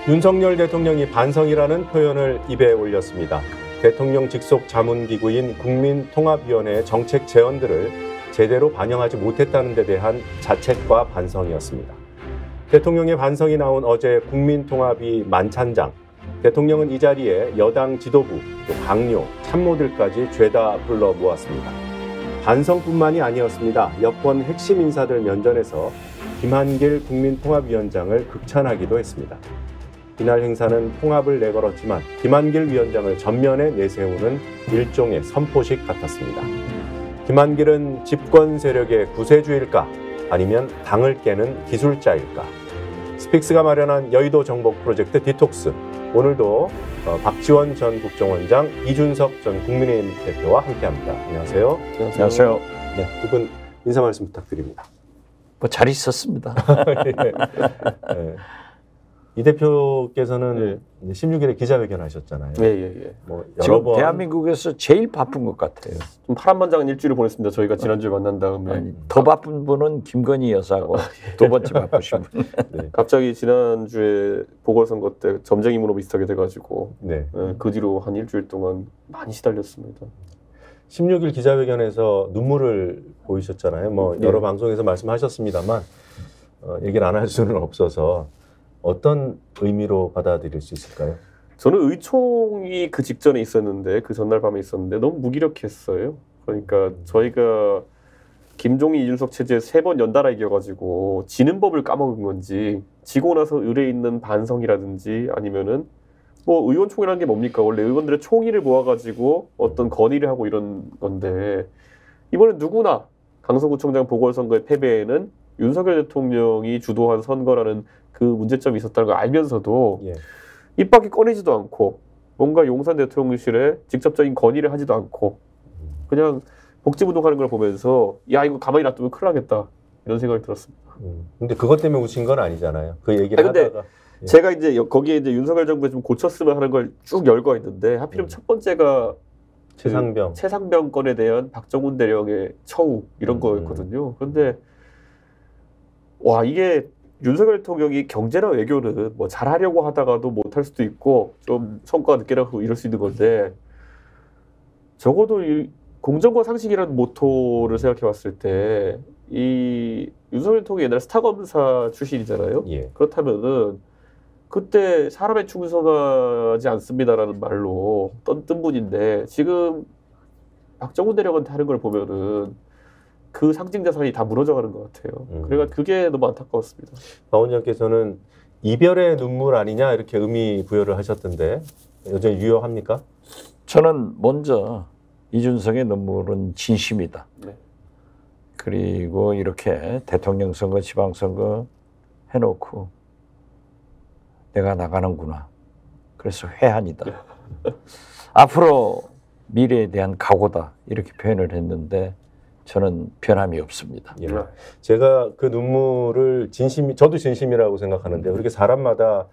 윤석열 대통령이 반성이라는 표현을 입에 올렸습니다. 대통령 직속 자문기구인 국민통합위원회의 정책 제언들을 제대로 반영하지 못했다는 데 대한 자책과 반성이었습니다. 대통령의 반성이 나온 어제 국민통합위 만찬장, 대통령은 이 자리에 여당 지도부, 또 강요, 참모들까지 죄다 불러 모았습니다. 반성뿐만이 아니었습니다. 여권 핵심 인사들 면전에서 김한길 국민통합위원장을 극찬하기도 했습니다. 이날 행사는 통합을 내걸었지만 김한길 위원장을 전면에 내세우는 일종의 선포식 같았습니다. 김한길은 집권 세력의 구세주일까 아니면 당을 깨는 기술자일까? 스픽스가 마련한 여의도 정복 프로젝트 디톡스. 오늘도 박지원 전 국정원장, 이준석 전 국민의힘 대표와 함께합니다. 안녕하세요. 안녕하세요. 네, 두 분 인사 말씀 부탁드립니다. 뭐 잘 있었습니다. 네. 이 대표께서는 16일에 기자회견 하셨잖아요. 뭐 여러 지금 번 대한민국에서 제일 바쁜 것 같아요. 좀 파란만장한 일주일을 보냈습니다. 저희가 지난주에 만난 다음에. 아니, 더 바쁜 분은 김건희 여사고 두 번째 바쁘신 분. 네. 갑자기 지난주에 보궐선거 때 점쟁이 문호 비슷하게 돼가지고 그 뒤로 한 일주일 동안 많이 시달렸습니다. 16일 기자회견에서 눈물을 보이셨잖아요. 뭐 여러 방송에서 말씀하셨습니다만 얘기를 안 할 수는 없어서 어떤 의미로 받아들일 수 있을까요? 저는 의총이 그 직전에 있었는데, 그 전날 밤에 있었는데 너무 무기력했어요. 그러니까 저희가 김종인 이준석 체제 3번 연달아 이겨가지고 지는 법을 까먹은 건지, 지고 나서 의뢰 있는 반성이라든지 아니면은 뭐 의원총회라는 게 뭡니까? 원래 의원들의 총의를 모아가지고 어떤 건의를 하고 이런 건데, 이번엔 누구나 강서구청장 보궐선거의 패배에는 윤석열 대통령이 주도한 선거라는 그 문제점이 있었다는 걸 알면서도 입 밖에 꺼내지도 않고 뭔가 용산 대통령실에 직접적인 건의를 하지도 않고 그냥 복지운동하는 걸 보면서 야, 이거 가만히 놔두면 큰일 나겠다 이런 생각이 들었습니다. 근데 그것 때문에 우신 건 아니잖아요. 그 얘기를 근데 하다가 제가 이제 거기에 이제 윤석열 정부에 좀 고쳤으면 하는 걸 쭉 열거 했는데 하필이면 첫 번째가 최상병 건에 대한 박정훈 대령의 처우 이런 거였거든요. 그런데 와, 이게 윤석열 대통령이 경제나 외교는 뭐 잘하려고 하다가도 못할 수도 있고 좀 성과가 늦게 나고 이럴 수 있는 건데, 적어도 이 공정과 상식이라는 모토를 생각해 봤을 때 이 윤석열 대통령이 옛날에 스타검사 출신이잖아요. 그렇다면은 그때 사람에 충성하지 않습니다라는 말로 뜬 분인데, 지금 박정훈 대령한테 하는 걸 보면은 그 상징 자산이 다 무너져가는 것 같아요. 그러니까 그게 너무 안타까웠습니다. 박 원장께서는 이별의 눈물 아니냐 이렇게 의미 부여를 하셨던데 여전히 유효합니까? 저는 먼저 이준석의 눈물은 진심이다. 그리고 이렇게 대통령 선거, 지방선거 해놓고 내가 나가는구나. 그래서 회한이다. 앞으로 미래에 대한 각오다. 이렇게 표현을 했는데 저는 변함이 없습니다. 제가 그 눈물을 저도 진심이라고 생각하는데 그렇게 사람마다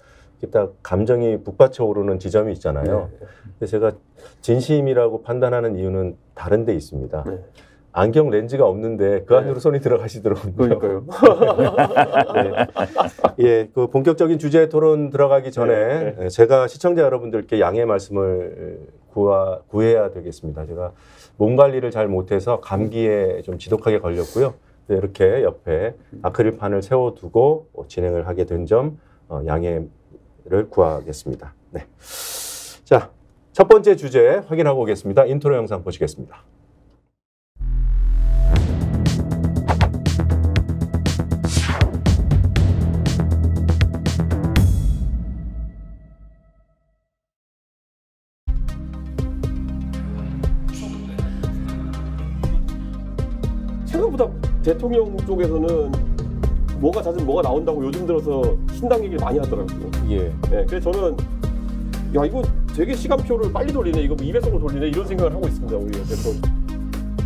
딱 감정이 북받쳐 오르는 지점이 있잖아요. 근데 제가 진심이라고 판단하는 이유는 다른 데 있습니다. 안경 렌즈가 없는데 그 안으로 손이 들어가시더라고요. 그러니까요. 그 본격적인 주제 토론 들어가기 전에 제가 시청자 여러분들께 양해 말씀을 구해야 되겠습니다. 제가 몸 관리를 잘 못해서 감기에 좀 지독하게 걸렸고요. 이렇게 옆에 아크릴판을 세워두고 진행을 하게 된 점 양해를 구하겠습니다. 자, 첫 번째 주제 확인하고 오겠습니다. 인트로 영상 보시겠습니다. 생각보다 대통령 쪽에서는 뭐가 잦으면 뭐가 나온다고 요즘 들어서 신당 얘기를 많이 하더라고요. 그래서 저는 야, 이거 되게 시간표를 빨리 돌리네, 이거 2배속으로 돌리네 이런 생각을 하고 있습니다. 우리 대통령.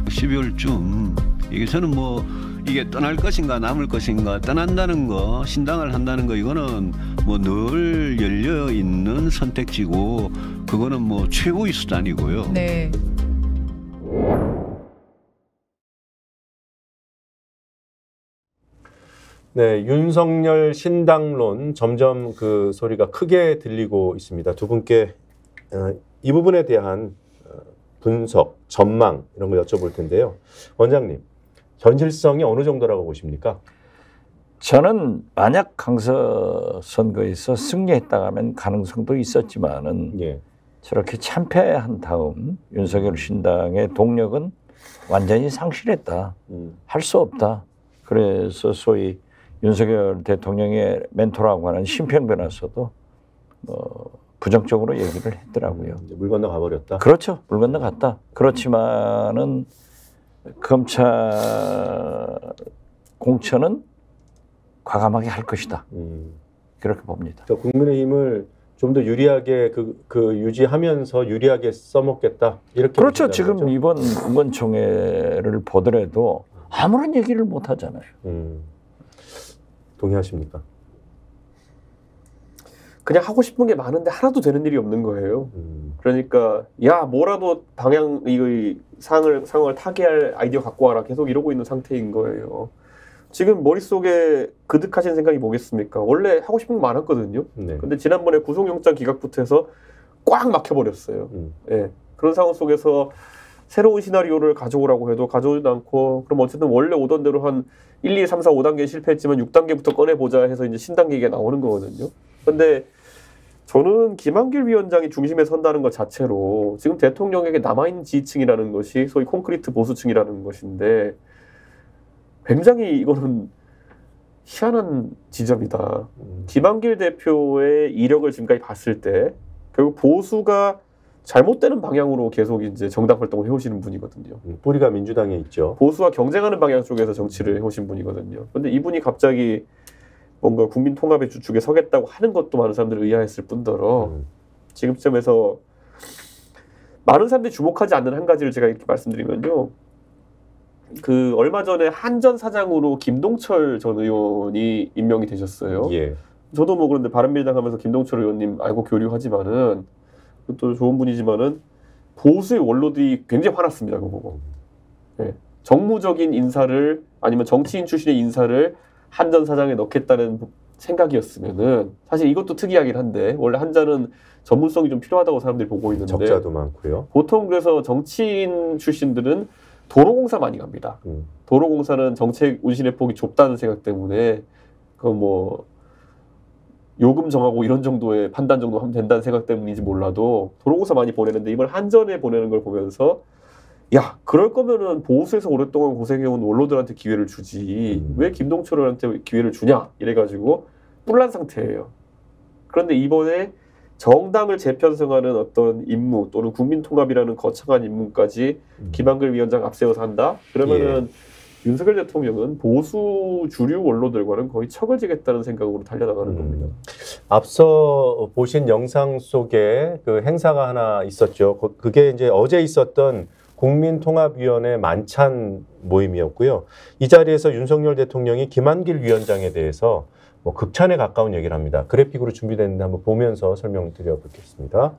12월쯤 이게 저는 뭐 이게 떠날 것인가 남을 것인가 떠난다는 거 신당을 한다는 거 이거는 뭐 늘 열려 있는 선택지고 그거는 뭐 최고의 수단이고요. 네. 네, 윤석열 신당론 점점 그 소리가 크게 들리고 있습니다. 두 분께 이 부분에 대한 분석, 전망 이런 거 여쭤볼 텐데요. 원장님, 현실성이 어느 정도라고 보십니까? 저는 만약 강서 선거에서 승리했다 하면 가능성도 있었지만은 예. 저렇게 참패한 다음 윤석열 신당의 동력은 완전히 상실했다. 할 수 없다. 그래서 소위 윤석열 대통령의 멘토라고 하는 심평 변호사도 부정적으로 얘기를 했더라고요. 물 건너 가버렸다. 그렇죠. 물 건너 갔다. 그렇지만은 검찰 공천은 과감하게 할 것이다. 그렇게 봅니다. 국민의힘을 좀 더 유리하게 그 유지하면서 유리하게 써먹겠다. 이렇게 그렇죠. 지금 거죠? 이번 의원총회를 보더라도 아무런 얘기를 못 하잖아요. 동의하십니까? 그냥 하고 싶은 게 많은데 하나도 되는 일이 없는 거예요. 그러니까 야 뭐라도 이 상황을 타개할 아이디어 갖고 와라 계속 이러고 있는 상태인 거예요. 지금 머릿속에 그득하신 생각이 뭐겠습니까? 원래 하고 싶은 거 많았거든요. 네. 근데 지난번에 구속영장 기각부터 해서 꽉 막혀버렸어요. 예. 그런 상황 속에서 새로운 시나리오를 가져오라고 해도 가져오지도 않고 그럼 어쨌든 원래 오던 대로 한 1, 2, 3, 4, 5단계 실패했지만 6단계부터 꺼내보자 해서 이제 신단계가 나오는 거거든요. 근데 저는 김한길 위원장이 중심에 선다는 것 자체로 지금 대통령에게 남아있는 지지층이라는 것이 소위 콘크리트 보수층이라는 것인데 굉장히 이거는 희한한 지점이다. 김한길 대표의 이력을 지금까지 봤을 때 결국 보수가 잘못되는 방향으로 계속 이제 정당 활동을 해오시는 분이거든요. 뿌리가 민주당에 있죠. 보수와 경쟁하는 방향 쪽에서 정치를 해오신 분이거든요. 그런데 이분이 갑자기 뭔가 국민 통합의 주축에 서겠다고 하는 것도 많은 사람들이 의아했을 뿐더러 지금 시점에서 많은 사람들이 주목하지 않는 한 가지를 제가 이렇게 말씀드리면요. 그 얼마 전에 한전 사장으로 김동철 전 의원이 임명이 되셨어요. 예. 저도 뭐 그런데 바른미래당 하면서 김동철 의원님 알고 교류하지만은 또 좋은 분이지만은 보수의 원로들이 굉장히 화났습니다. 그거 보고. 네. 정무적인 인사를 아니면 정치인 출신의 인사를 한전 사장에 넣겠다는 생각이었으면은 사실 이것도 특이하긴 한데 원래 한전은 전문성이 좀 필요하다고 사람들이 보고 있는데 적자도 많고요. 보통 그래서 정치인 출신들은 도로공사 많이 갑니다. 도로공사는 정책 운신의 폭이 좁다는 생각 때문에 그 뭐 요금 정하고 이런 정도의 판단 정도 하면 된다는 생각 때문인지 몰라도 도로공사 많이 보내는데 이번 한전에 보내는 걸 보면서 야 그럴 거면은 보수에서 오랫동안 고생해온 원로들한테 기회를 주지 왜 김동철한테 기회를 주냐 이래가지고 뿔난 상태예요. 그런데 이번에 정당을 재편성하는 어떤 임무 또는 국민통합이라는 거창한 임무까지 김한길 위원장 앞세워서 한다? 그러면은 윤석열 대통령은 보수 주류 원로들과는 거의 척을 지겠다는 생각으로 달려나가는 겁니다. 앞서 보신 영상 속에 그 행사가 하나 있었죠. 그게 이제 어제 있었던 국민통합위원회 만찬 모임이었고요. 이 자리에서 윤석열 대통령이 김한길 위원장에 대해서 뭐 극찬에 가까운 얘기를 합니다. 그래픽으로 준비됐는데 한번 보면서 설명드려 보겠습니다.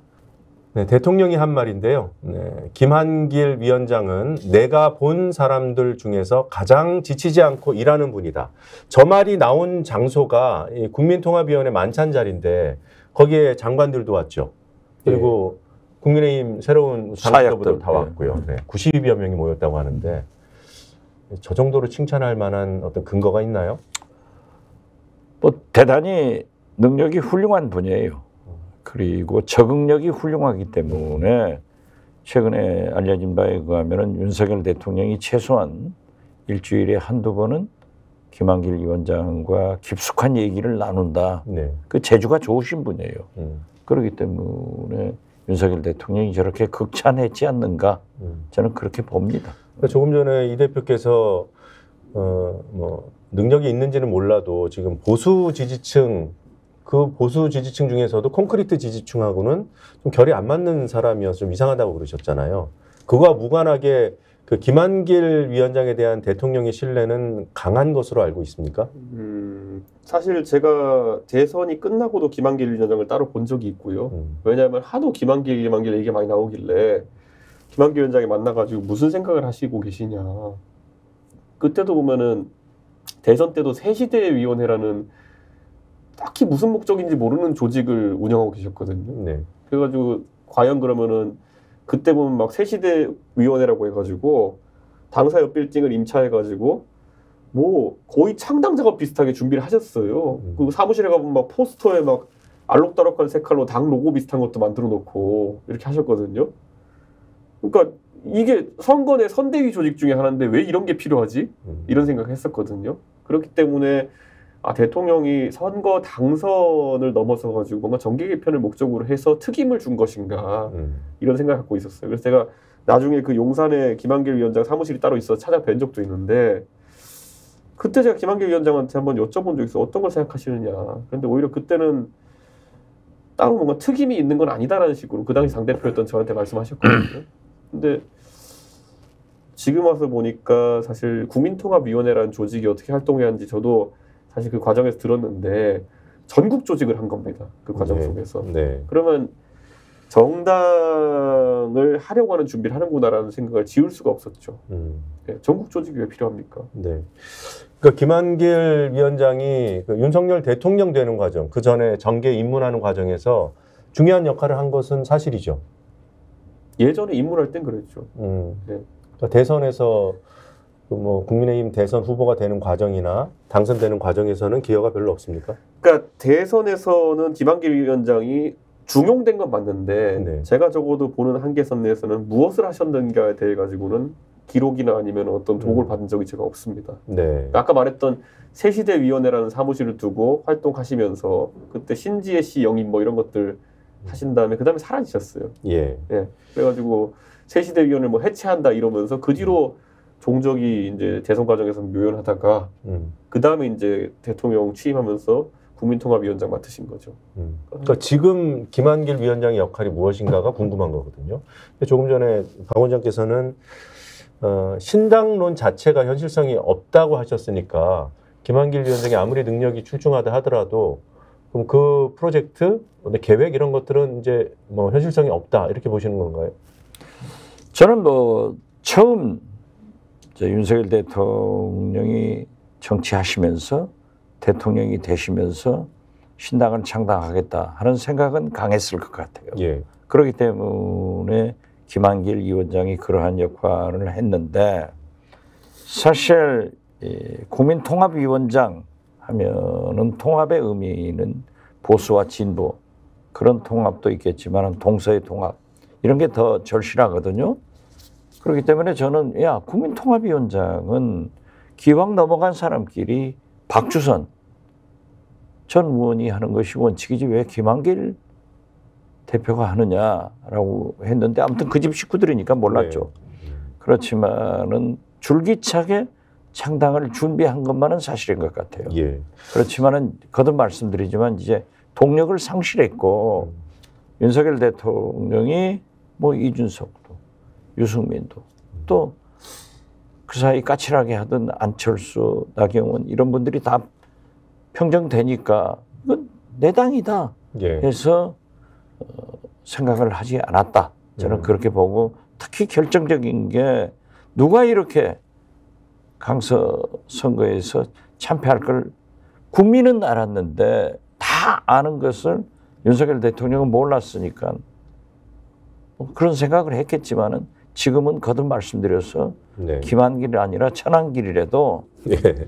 네, 대통령이 한 말인데요. 네, 김한길 위원장은 내가 본 사람들 중에서 가장 지치지 않고 일하는 분이다. 저 말이 나온 장소가 이 국민통합위원회 만찬 자리인데 거기에 장관들도 왔죠. 그리고 국민의힘 새로운 당대표들 다 왔고요. 네, 90여 명이 모였다고 하는데 저 정도로 칭찬할 만한 어떤 근거가 있나요? 뭐 대단히 능력이 훌륭한 분이에요. 그리고 적응력이 훌륭하기 때문에 최근에 알려진 바에 의하면 윤석열 대통령이 최소한 일주일에 한두 번은 김한길 위원장과 깊숙한 얘기를 나눈다. 네. 그 재주가 좋으신 분이에요. 그렇기 때문에 윤석열 대통령이 저렇게 극찬했지 않는가 저는 그렇게 봅니다. 조금 전에 이 대표께서 뭐 능력이 있는지는 몰라도 지금 보수 지지층 그 보수 지지층 중에서도 콘크리트 지지층하고는 좀 결이 안 맞는 사람이어서 좀 이상하다고 그러셨잖아요. 그거와 무관하게 그 김한길 위원장에 대한 대통령의 신뢰는 강한 것으로 알고 있습니까? 사실 제가 대선이 끝나고도 김한길 위원장을 따로 본 적이 있고요. 왜냐하면 하도 김한길 얘기가 많이 나오길래 김한길 위원장이 만나가지고 무슨 생각을 하시고 계시냐. 그때도 보면은 대선 때도 새시대위원회라는 딱히 무슨 목적인지 모르는 조직을 운영하고 계셨거든요. 네. 그래가지고 과연 그러면은 그때 보면 막 새시대위원회라고 해가지고 당사 옆 빌딩을 임차해가지고 뭐 거의 창당 작업 비슷하게 준비를 하셨어요. 그 사무실에 가보면 막 포스터에 막 알록달록한 색깔로 당 로고 비슷한 것도 만들어 놓고 이렇게 하셨거든요. 그러니까 이게 선거 내 선대위 조직 중에 하나인데 왜 이런 게 필요하지? 이런 생각을 했었거든요. 그렇기 때문에 대통령이 선거 당선을 넘어서 가지고 뭔가 정계 개편을 목적으로 해서 특임을 준 것인가 이런 생각을 갖고 있었어요. 그래서 제가 나중에 그 용산에 김한길 위원장 사무실이 따로 있어서 찾아뵌 적도 있는데 그때 제가 김한길 위원장한테 한번 여쭤본 적이 있어요. 어떤 걸 생각하시느냐. 그런데 오히려 그때는 따로 뭔가 특임이 있는 건 아니다라는 식으로 그 당시 당대표였던 저한테 말씀하셨거든요. 근데 지금 와서 보니까 사실 국민통합위원회라는 조직이 어떻게 활동해야 하는지 저도 사실 그 과정에서 들었는데 전국 조직을 한 겁니다. 그 과정 속에서. 네. 그러면 정당을 하려고 하는 준비를 하는구나라는 생각을 지울 수가 없었죠. 네, 전국 조직이 왜 필요합니까? 네. 그러니까 김한길 위원장이 그 윤석열 대통령 되는 과정, 그 전에 정계 입문하는 과정에서 중요한 역할을 한 것은 사실이죠. 예전에 입문할 땐 그랬죠. 네. 그러니까 대선에서 뭐 국민의힘 대선 후보가 되는 과정이나 당선되는 과정에서는 기여가 별로 없습니까? 그러니까 대선에서는 김한길 위원장이 중용된 건 맞는데 네. 제가 적어도 보는 한계선 내에서는 무엇을 하셨는가에 대해 가지고는 기록이나 아니면 어떤 도움을 받은 적이 제가 없습니다. 네. 아까 말했던 새시대위원회라는 사무실을 두고 활동하시면서 그때 신지혜 씨 영입 뭐 이런 것들 하신 다음에 그 다음에 사라지셨어요. 예. 그래가지고 새시대위원회를 뭐 해체한다 이러면서 그 뒤로 종적이 이제 대선 과정에서 묘연하다가 그 다음에 이제 대통령 취임하면서 국민통합위원장 맡으신 거죠. 그러니까 지금 김한길 위원장의 역할이 무엇인가가 궁금한 거거든요. 조금 전에 박 원장께서는 신당론 자체가 현실성이 없다고 하셨으니까 김한길 위원장이 아무리 능력이 출중하다 하더라도 그럼 그 프로젝트, 계획 이런 것들은 이제 뭐 현실성이 없다 이렇게 보시는 건가요? 저는 뭐 처음 윤석열 대통령이 정치하시면서 대통령이 되시면서 신당을 창당하겠다 하는 생각은 강했을 것 같아요. 예. 그렇기 때문에 김한길 위원장이 그러한 역할을 했는데 사실 국민통합위원장 하면은 통합의 의미는 보수와 진보 그런 통합도 있겠지만 동서의 통합 이런 게 더 절실하거든요. 그렇기 때문에 저는 국민통합위원장은 기왕 넘어간 사람끼리 박주선 전 의원이 하는 것이 원칙이지 왜 김한길 대표가 하느냐라고 했는데 아무튼 그 집 식구들이니까 몰랐죠. 네. 그렇지만은 줄기차게 창당을 준비한 것만은 사실인 것 같아요. 예. 그렇지만은 거듭 말씀드리지만 이제 동력을 상실했고 윤석열 대통령이 뭐 이준석도 유승민도 또 그 사이 까칠하게 하던 안철수, 나경원 이런 분들이 다 평정되니까 이건 내 당이다 해서 생각을 하지 않았다. 저는 그렇게 보고 특히 결정적인 게 누가 이렇게 강서 선거에서 참패할 걸 국민은 알았는데 다 아는 것을 윤석열 대통령은 몰랐으니까 뭐 그런 생각을 했겠지만은 지금은 거듭 말씀드려서 김한길이 아니라 천안길이라도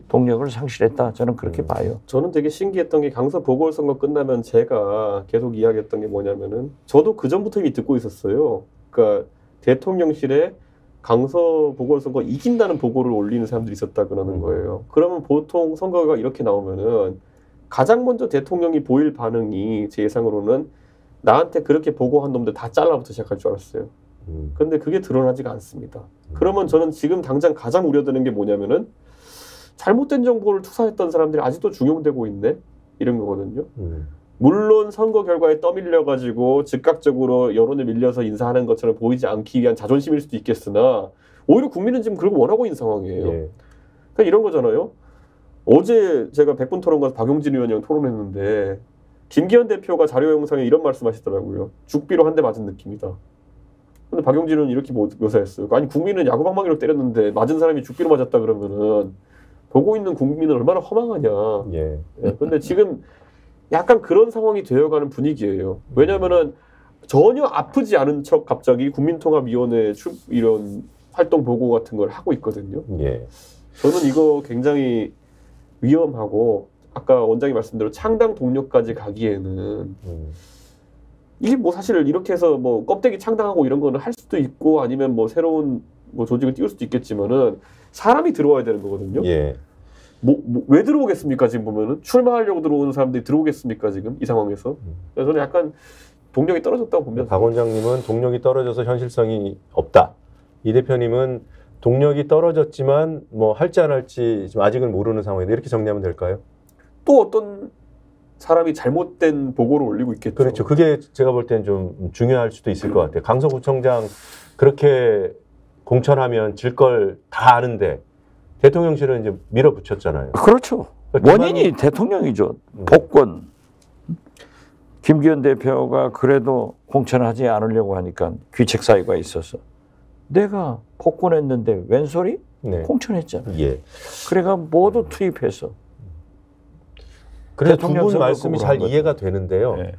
동력을 상실했다. 저는 그렇게 봐요. 저는 되게 신기했던 게 강서 보궐선거 끝나면 제가 계속 이야기했던 게 뭐냐면은 저도 그 전부터 이미 듣고 있었어요. 그러니까 대통령실에 강서 보궐선거 이긴다는 보고를 올리는 사람들이 있었다 그러는 거예요. 그러면 보통 선거가 이렇게 나오면은 가장 먼저 대통령이 보일 반응이 제 예상으로는 나한테 그렇게 보고한 놈들 다 잘라부터 시작할 줄 알았어요. 근데 그게 드러나지가 않습니다. 그러면 저는 지금 당장 가장 우려되는 게 뭐냐면은 잘못된 정보를 투사했던 사람들이 아직도 중용되고 있네? 이런 거거든요. 물론 선거 결과에 떠밀려가지고 즉각적으로 여론에 밀려서 인사하는 것처럼 보이지 않기 위한 자존심일 수도 있겠으나 오히려 국민은 지금 그걸 원하고 있는 상황이에요. 예. 그러니까 이런 거잖아요. 어제 제가 100분 토론 가서 박용진 의원이랑 토론했는데 김기현 대표가 자료 영상에 이런 말씀하시더라고요. 죽비로 한 대 맞은 느낌이다. 근데 박용진은 이렇게 묘사했어요. 아니 국민은 야구방망이로 때렸는데 맞은 사람이 죽비로 맞았다 그러면은 보고 있는 국민은 얼마나 허망하냐. 예. 근데 지금 약간 그런 상황이 되어가는 분위기예요. 왜냐면은 전혀 아프지 않은 척 갑자기 국민통합위원회 이런 활동 보고 같은 걸 하고 있거든요. 예. 저는 이거 굉장히 위험하고 아까 원장이 말씀대로 창당 동력까지 가기에는 이게 뭐 사실 이렇게 해서 뭐 껍데기 창당하고 이런 거는 할 수도 있고 아니면 뭐 새로운 뭐 조직을 띄울 수도 있겠지만은 사람이 들어와야 되는 거거든요. 예. 왜 들어오겠습니까? 지금 보면은 출마하려고 들어오는 사람들이 들어오겠습니까? 지금 이 상황에서. 그래서 저는 약간 동력이 떨어졌다고 봅니다. 박 원장님은 동력이 떨어져서 현실성이 없다. 이 대표님은 동력이 떨어졌지만 뭐 할지 안 할지 지금 아직은 모르는 상황인데 이렇게 정리하면 될까요? 또 어떤 사람이 잘못된 보고를 올리고 있겠죠. 그렇죠. 그게 제가 볼 때는 좀 중요할 수도 있을 것 같아요. 강서구청장 그렇게 공천하면 질 걸 다 아는데 대통령실은 이제 밀어붙였잖아요. 그렇죠. 원인이 대통령이죠. 복권. 김기현 대표가 그래도 공천하지 않으려고 하니까 귀책 사유가 있어서 내가 복권했는데 웬소리? 네. 공천했잖아요. 예. 그래가 모두 투입해서. 그래서 두 분 말씀이 잘 이해가 되는데요. 네.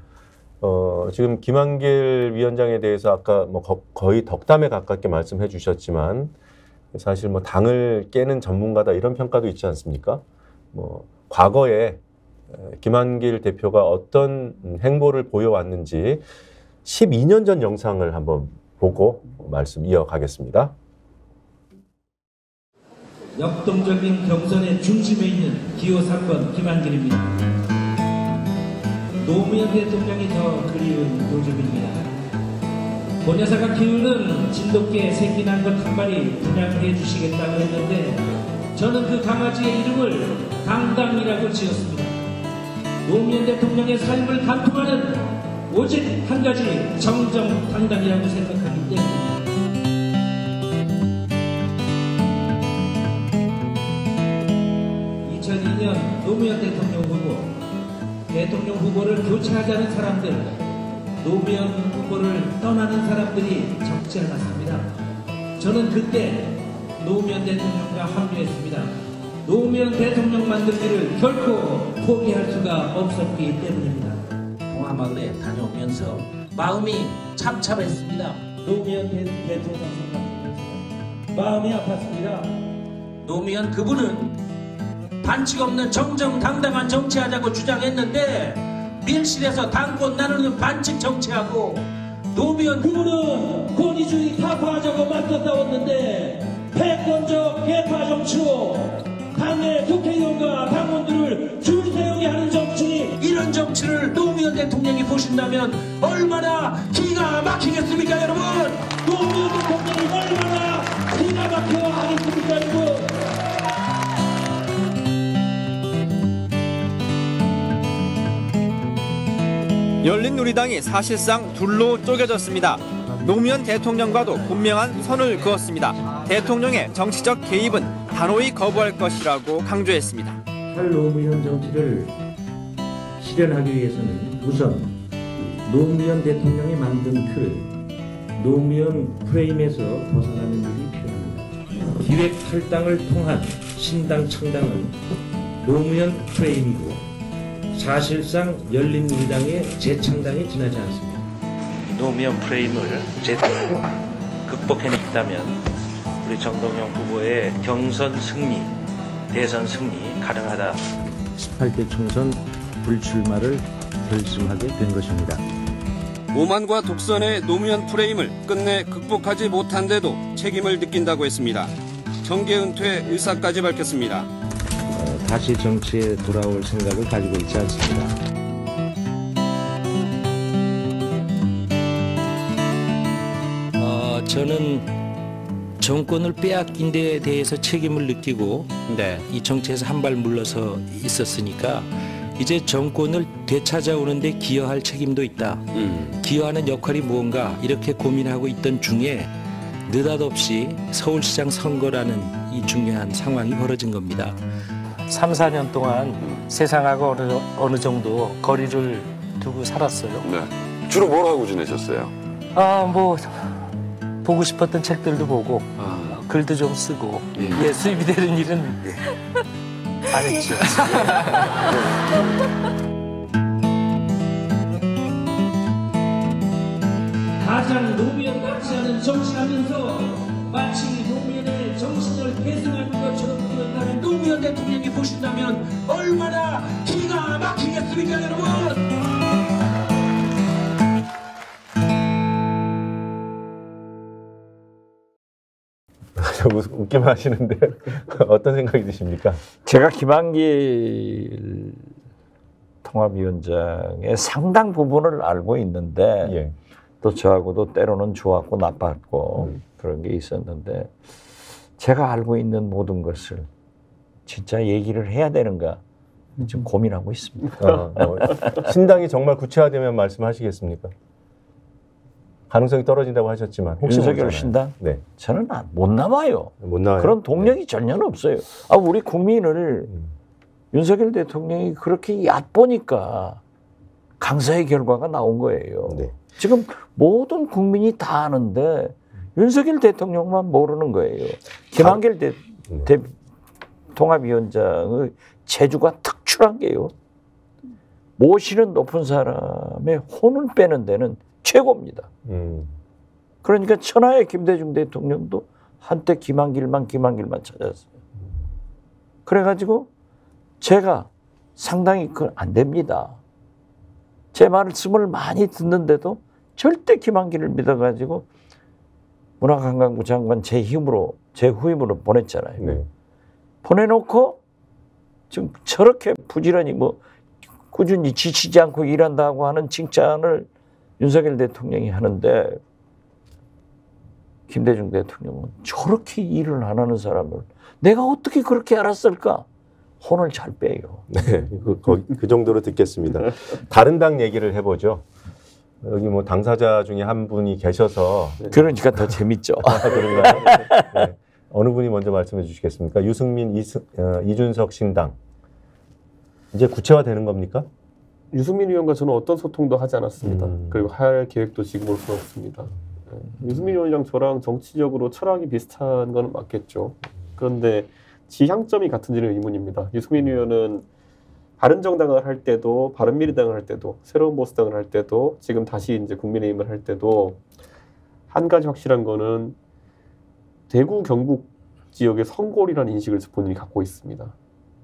지금 김한길 위원장에 대해서 아까 뭐 거의 덕담에 가깝게 말씀해 주셨지만 사실 뭐 당을 깨는 전문가다 이런 평가도 있지 않습니까? 뭐 과거에 김한길 대표가 어떤 행보를 보여왔는지 12년 전 영상을 한번 보고 말씀 이어가겠습니다. 역동적인 경선의 중심에 있는 기호 3번 김한길입니다. 노무현 대통령이 더 그리운 요즘입니다. 본 여사가 키우는 진돗개 새끼 난 것 한 마리 분양해 주시겠다고 했는데 저는 그 강아지의 이름을 당당이라고 지었습니다. 노무현 대통령의 삶을 관통하는 오직 한 가지 정정당당이라고 생각하기 때문입니다. 2002년 노무현 대통령 후보를 교체하자는 사람들, 노무현 후보를 떠나는 사람들이 적지 않았습니다. 저는 그때 노무현 대통령과 합류했습니다. 노무현 대통령 만들기를 결코 포기할 수가 없었기 때문입니다. 동화마을에 다녀오면서 마음이 참참했습니다. 노무현 대통령 생각하면서 마음이 아팠습니다. 노무현 그분은 반칙 없는 정정당당한 정치하자고 주장했는데 밀실에서 당권 나누는 반칙 정치하고 노무현 그분은 권위주의 타파하자고 맞서 싸웠는데 패권적 개파 정치로 당내 국회의원과 당원들을 줄 세우게 하는 정치, 이런 정치를 노무현 대통령이 보신다면 얼마나 기가 막히겠습니까 여러분? 노무현 대통령이 얼마나 기가 막혀 하겠습니까 여러분? 열린우리당이 사실상 둘로 쪼개졌습니다. 노무현 대통령과도 분명한 선을 그었습니다. 대통령의 정치적 개입은 단호히 거부할 것이라고 강조했습니다. 탈노무현 정치를 실현하기 위해서는 우선 노무현 대통령이 만든 틀, 노무현 프레임에서 벗어나는 일이 필요합니다. 기획 탈당을 통한 신당 창당은 노무현 프레임이고 사실상 열린우리당의 재창당에 지나지 않습니다. 노무현 프레임을 제대로 극복해냈다면 우리 정동영 후보의 경선 승리, 대선 승리 가능하다. 18대 총선 불출마를 결심하게 된 것입니다. 오만과 독선의 노무현 프레임을 끝내 극복하지 못한 데도 책임을 느낀다고 했습니다. 정계 은퇴 의사까지 밝혔습니다. 다시 정치에 돌아올 생각을 가지고 있지 않습니다. 저는 정권을 빼앗긴 데에 대해서 책임을 느끼고 이 정치에서 한 발 물러서 있었으니까 이제 정권을 되찾아오는 데 기여할 책임도 있다. 기여하는 역할이 무언가 이렇게 고민하고 있던 중에 느닷없이 서울시장 선거라는 이 중요한 상황이 벌어진 겁니다. 3, 4년 동안 세상하고 어느 정도 거리를 두고 살았어요. 네. 주로 뭘 하고 지내셨어요? 뭐 보고 싶었던 책들도 보고 글도 좀 쓰고 수입이 되는 일은 안 했죠. 가장 노무현 같지 않은 정치하면서 마치 노무현의 정신을 계승하는 것처럼 보였다는 노무현 대통령이 보신다면 얼마나 기가 막히겠습니까, 여러분? 웃기만 하시는데 어떤 생각이 드십니까? 제가 김한길 통합위원장의 상당 부분을 알고 있는데 예. 또 저하고도 때로는 좋았고 나빴고 그런 게 있었는데 제가 알고 있는 모든 것을 진짜 얘기를 해야 되는가 지금 고민하고 있습니다. 신당이 정말 구체화되면 말씀하시겠습니까? 가능성이 떨어진다고 하셨지만 혹시 윤석열 모르잖아요. 신당? 네. 저는 못 남아요. 못 나와요. 그런 동력이 전혀 없어요. 우리 국민을 윤석열 대통령이 그렇게 얕보니까 강사의 결과가 나온 거예요. 네. 지금 모든 국민이 다 아는데 윤석열 대통령만 모르는 거예요. 김한길 통합위원장의 재주가 특출한 게요. 모시는 높은 사람의 혼을 빼는 데는 최고입니다. 그러니까 천하의 김대중 대통령도 한때 김한길만 찾았어요. 그래가지고 제가 상당히 그건 안 됩니다. 제 말씀을 많이 듣는데도 절대 김한길을 믿어가지고 문화관광부 장관 제 후임으로 보냈잖아요. 네. 보내놓고 지금 저렇게 부지런히 꾸준히 지치지 않고 일한다고 하는 칭찬을 윤석열 대통령이 하는데 김대중 대통령은 저렇게 일을 안 하는 사람을 내가 어떻게 그렇게 알았을까? 혼을 잘 빼요. 네, 그 정도로 듣겠습니다. 다른 당 얘기를 해보죠. 여기 당사자 중에 한 분이 계셔서 그러니까 더 재밌죠. 그런가요? 네. 어느 분이 먼저 말씀해 주시겠습니까? 유승민, 이준석 신당 이제 구체화되는 겁니까? 유승민 의원과 저는 어떤 소통도 하지 않았습니다. 그리고 할 계획도 지금으로서 없습니다. 유승민 의원이랑 저랑 정치적으로 철학이 비슷한 건 맞겠죠. 그런데 지향점이 같은지는 의문입니다. 유승민 의원은 바른정당을 할 때도, 바른미래당을 할 때도, 새로운 보수당을 할 때도, 지금 다시 이제 국민의힘을 할 때도 한 가지 확실한 거는 대구 경북 지역의 성골이라는 인식을 본인이 갖고 있습니다.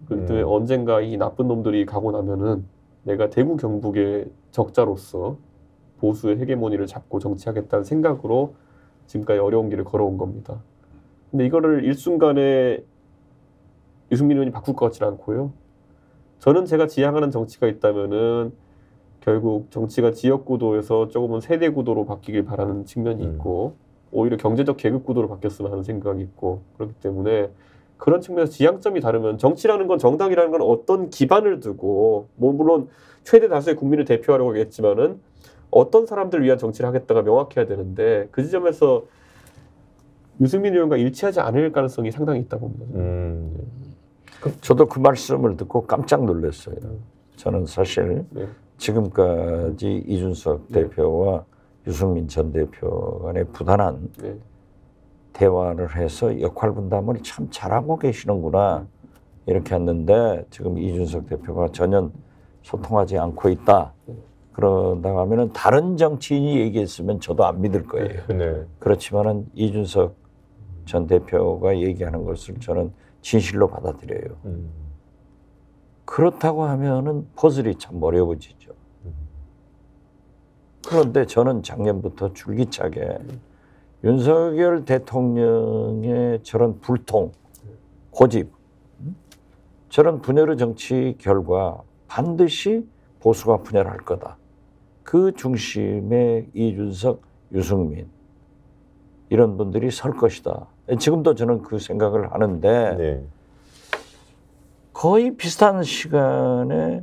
그런데 언젠가 이 나쁜 놈들이 가고 나면은 내가 대구 경북의 적자로서 보수의 헤게모니를 잡고 정치하겠다는 생각으로 지금까지 어려운 길을 걸어온 겁니다. 근데 이거를 일순간에 유승민 의원이 바꿀 것 같지는 않고요. 저는 제가 지향하는 정치가 있다면은 결국 정치가 지역 구도에서 조금은 세대 구도로 바뀌길 바라는 측면이 있고 오히려 경제적 계급 구도로 바뀌었으면 하는 생각이 있고 그렇기 때문에 그런 측면에서 지향점이 다르면 정치라는 건 정당이라는 건 어떤 기반을 두고 물론 최대 다수의 국민을 대표하려고 하겠지만은 어떤 사람들을 위한 정치를 하겠다가 명확해야 되는데 그 지점에서 유승민 의원과 일치하지 않을 가능성이 상당히 있다 봅니다. 저도 그 말씀을 듣고 깜짝 놀랐어요. 저는 사실 지금까지 이준석 대표와 유승민 전 대표 간의 부단한 대화를 해서 역할 분담을 참 잘하고 계시는구나 이렇게 했는데 지금 이준석 대표가 전혀 소통하지 않고 있다. 그런다고 하면은 다른 정치인이 얘기했으면 저도 안 믿을 거예요. 그렇지만은 이준석 전 대표가 얘기하는 것을 저는 진실로 받아들여요. 그렇다고 하면은 퍼즐이 참 어려워지죠. 그런데 저는 작년부터 줄기차게 윤석열 대통령의 저런 불통, 고집, 저런 분열의 정치 결과 반드시 보수가 분열할 거다. 그 중심에 이준석, 유승민 이런 분들이 설 것이다. 지금도 저는 그 생각을 하는데 거의 비슷한 시간에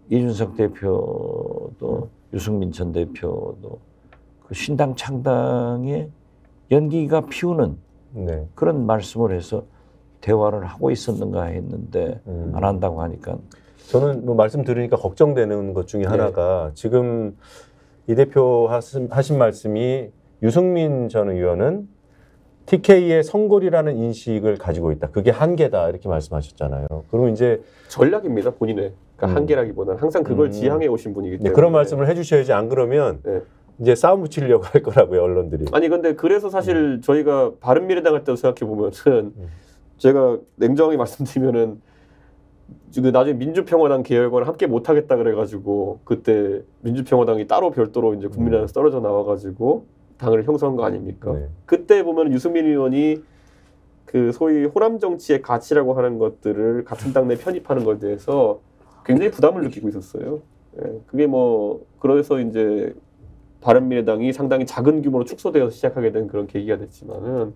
이준석 대표도 유승민 전 대표도 그 신당 창당에 연기가 피우는 네. 그런 말씀을 해서 대화를 하고 있었는가 했는데 안 한다고 하니까 저는 뭐 말씀 들으니까 걱정되는 것 중에 하나가 지금 이 대표 하신 말씀이 유승민 전 의원은 TK의 성골이라는 인식을 가지고 있다. 그게 한계다 이렇게 말씀하셨잖아요. 그러면 이제 전략입니다, 본인의. 그러니까 한계라기보다는 항상 그걸 지향해 오신 분이기 때문에. 그런 말씀을 해주셔야지 안 그러면 이제 싸움 붙이려고 할 거라고요, 언론들이. 아니 근데 그래서 사실 저희가 바른미래당 할 때도 생각해 보면은 제가 냉정하게 말씀드리면은 나중에 민주평화당 계열과는 함께 못하겠다 그래가지고 그때 민주평화당이 따로 별도로 이제 국민의당에서 떨어져 나와가지고 당을 형성한 거 아닙니까? 네. 그때 보면 유승민 의원이 그 소위 호남 정치의 가치라고 하는 것들을 같은 당내 편입하는 것에 대해서 굉장히 부담을 느끼고 있었어요. 예, 그게 뭐 그래서 이제 바른미래당이 상당히 작은 규모로 축소되어서 시작하게 된 그런 계기가 됐지만은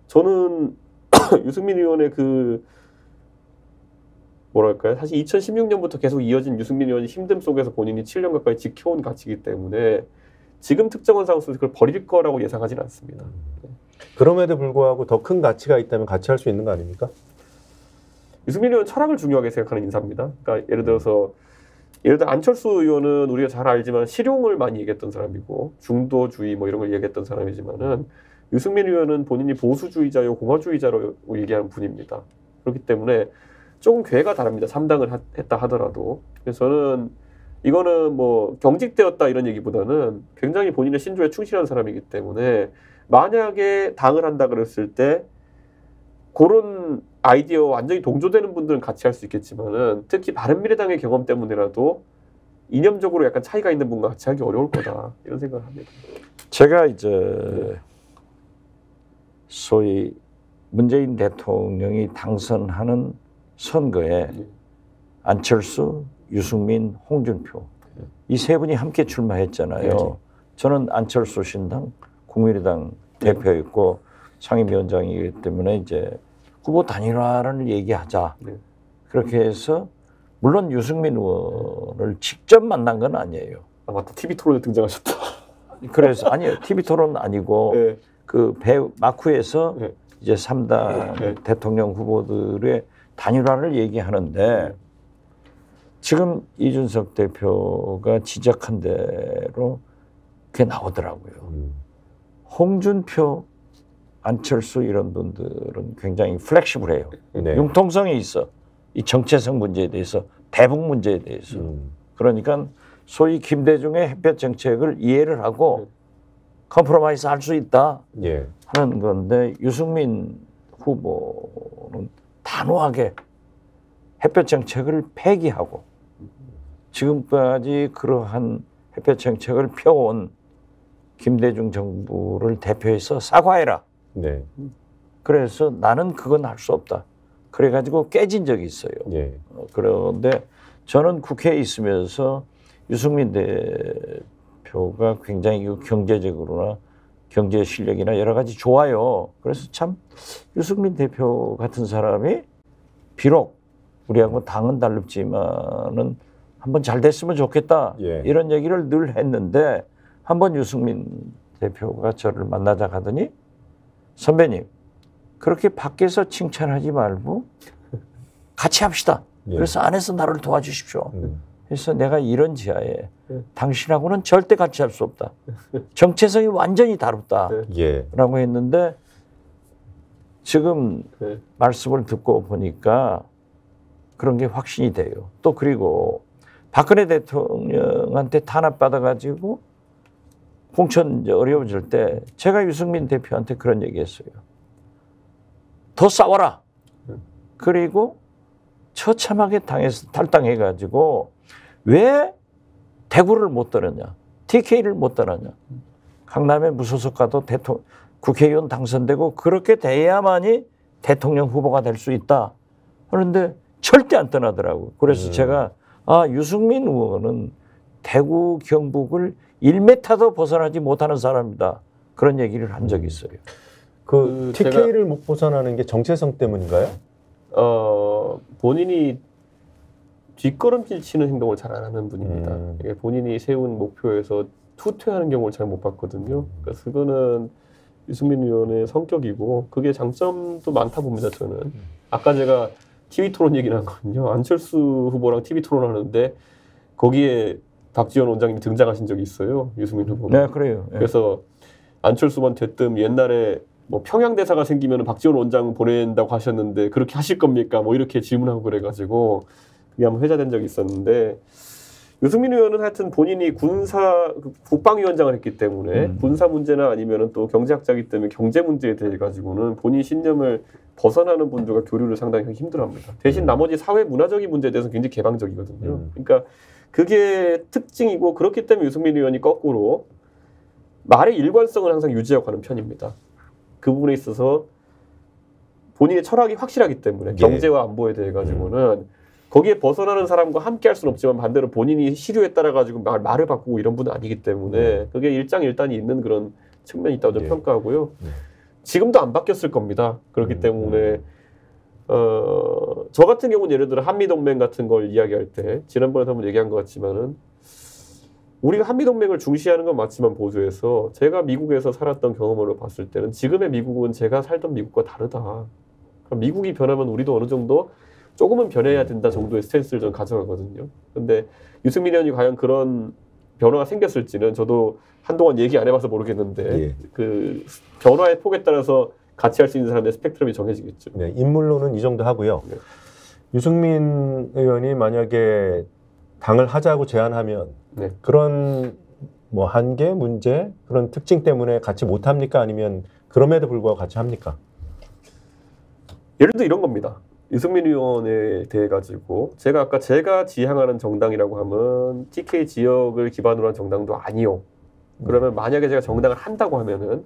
저는 유승민 의원의 그 뭐랄까요? 사실 2016년부터 계속 이어진 유승민 의원이 힘듦 속에서 본인이 7년 가까이 지켜온 가치이기 때문에 지금 특정한 상황 속에서 그걸 버릴 거라고 예상하지는 않습니다. 그럼에도 불구하고 더 큰 가치가 있다면 같이 할 수 있는 거 아닙니까? 유승민 의원은 철학을 중요하게 생각하는 인사입니다. 그러니까 예를 들어 안철수 의원은 우리가 잘 알지만 실용을 많이 얘기했던 사람이고 중도주의 뭐 이런 걸 얘기했던 사람이지만은 유승민 의원은 본인이 보수주의자요 공화주의자로 얘기하는 분입니다. 그렇기 때문에 조금 궤가 다릅니다. 3당을 했다 하더라도. 그래서 저는 이거는 뭐 경직되었다 이런 얘기보다는 굉장히 본인의 신조에 충실한 사람이기 때문에 만약에 당을 한다 그랬을 때 그런 아이디어와 완전히 동조되는 분들은 같이 할 수 있겠지만은 특히 바른미래당의 경험 때문에라도 이념적으로 약간 차이가 있는 분과 같이 하기 어려울 거다 이런 생각을 합니다. 제가 이제 소위 문재인 대통령이 당선하는 선거에 안철수, 유승민, 홍준표 이 세 분이 함께 출마했잖아요. 저는 안철수 신당 국민의당 대표였고 상임위원장이기 때문에 이제 후보 단일화를 얘기하자. 그렇게 해서 물론 유승민 의원을 직접 만난 건 아니에요. 아 맞다. TV 토론에 등장하셨다. 그래서 아니요. TV 토론은 아니고 그 마쿠에서 이제 3당 대통령 후보들의 단일화를 얘기하는데 지금 이준석 대표가 지적한 대로 그게 나오더라고요. 홍준표, 안철수 이런 분들은 굉장히 플렉시블해요. 네. 융통성이 있어. 이 정체성 문제에 대해서, 대북 문제에 대해서. 그러니까 소위 김대중의 햇볕 정책을 이해를 하고 컴프로마이즈 할 수 있다 하는 건데 유승민 후보는 단호하게 햇볕 정책을 폐기하고 지금까지 그러한 햇볕 정책을 펴온 김대중 정부를 대표해서 사과해라. 네. 그래서 나는 그건 할 수 없다. 그래가지고 깨진 적이 있어요. 그런데 저는 국회에 있으면서 유승민 대표가 굉장히 경제적으로나 경제 실력이나 여러 가지 좋아요. 그래서 참 유승민 대표 같은 사람이 비록 우리하고 당은 다릅지만은 한번 잘 됐으면 좋겠다. 이런 얘기를 늘 했는데 한번 유승민 대표가 저를 만나자 하더니 선배님 그렇게 밖에서 칭찬하지 말고 같이 합시다. 그래서 안에서 나를 도와주십시오. 그래서 내가 이런 지하에 당신하고는 절대 같이 할 수 없다. 정체성이 완전히 다르다. 라고 했는데 지금 말씀을 듣고 보니까 그런 게 확신이 돼요. 또 그리고 박근혜 대통령한테 탄압받아가지고 공천 어려워질 때 제가 유승민 대표한테 그런 얘기했어요. 더 싸워라. 그리고 처참하게 당해서 탈당해가지고 왜 대구를 못 떠났냐. TK를 못 떠났냐. 강남의 무소속 가도 국회의원 당선되고 그렇게 돼야만이 대통령 후보가 될 수 있다. 그런데 절대 안 떠나더라고요. 그래서 제가 유승민 의원은 대구 경북을 1m도 벗어나지 못하는 사람이다. 그런 얘기를 한 적이 있어요. 그 TK를 못 벗어나는 게 정체성 때문인가요? 본인이 뒷걸음질 치는 행동을 잘 안 하는 분입니다. 본인이 세운 목표에서 투퇴하는 경우를 잘 못 봤거든요. 그래서 그거는 유승민 의원의 성격이고 그게 장점도 많다 봅니다. 저는 아까 제가 TV 토론 얘기를 한 거는요. 안철수 후보랑 TV 토론하는데 거기에 박지원 원장님이 등장하신 적이 있어요. 유승민 후보. 네, 그래요. 네. 그래서 안철수만 됐든 옛날에 뭐 평양대사가 생기면 박지원 원장 보낸다고 하셨는데 그렇게 하실 겁니까? 뭐 이렇게 질문하고 그래가지고 그게 한번 회자된 적이 있었는데 유승민 의원은 하여튼 본인이 국방위원장을 했기 때문에 군사 문제나 아니면은 또 경제학자이기 때문에 경제 문제에 대해 가지고는 본인 신념을 벗어나는 분들과 교류를 상당히 하기 힘들어합니다. 대신 나머지 사회 문화적인 문제에 대해서는 굉장히 개방적이거든요. 그러니까 그게 특징이고 그렇기 때문에 유승민 의원이 거꾸로 말의 일관성을 항상 유지하고 가는 편입니다. 그 부분에 있어서 본인의 철학이 확실하기 때문에 경제와 안보에 대해 가지고는 거기에 벗어나는 사람과 함께 할 수는 없지만 반대로 본인이 시류에 따라 가지고 말을 바꾸고 이런 분은 아니기 때문에 그게 일장일단이 있는 그런 측면이 있다고 저는 평가하고요. 지금도 안 바뀌었을 겁니다. 그렇기 때문에 저 같은 경우는 예를 들어 한미동맹 같은 걸 이야기할 때 지난번에도 한번 얘기한 것 같지만은 우리가 한미동맹을 중시하는 건 맞지만 보조해서 제가 미국에서 살았던 경험으로 봤을 때는 지금의 미국은 제가 살던 미국과 다르다. 미국이 변하면 우리도 어느 정도 조금은 변해야 된다 정도의 스탠스를 저는 가져가거든요. 근데 유승민 의원이 과연 그런 변화가 생겼을지는 저도 한동안 얘기 안 해봐서 모르겠는데 그 변화의 폭에 따라서 같이 할 수 있는 사람의 스펙트럼이 정해지겠죠. 네, 인물론은 이 정도 하고요. 네. 유승민 의원이 만약에 당을 하자고 제안하면 그런 뭐 한계, 문제, 그런 특징 때문에 같이 못합니까? 아니면 그럼에도 불구하고 같이 합니까? 예를 들어 이런 겁니다. 유승민 의원에 대해 가지고 제가 아까 제가 지향하는 정당이라고 하면 TK 지역을 기반으로 한 정당도 아니요. 그러면 만약에 제가 정당을 한다고 하면은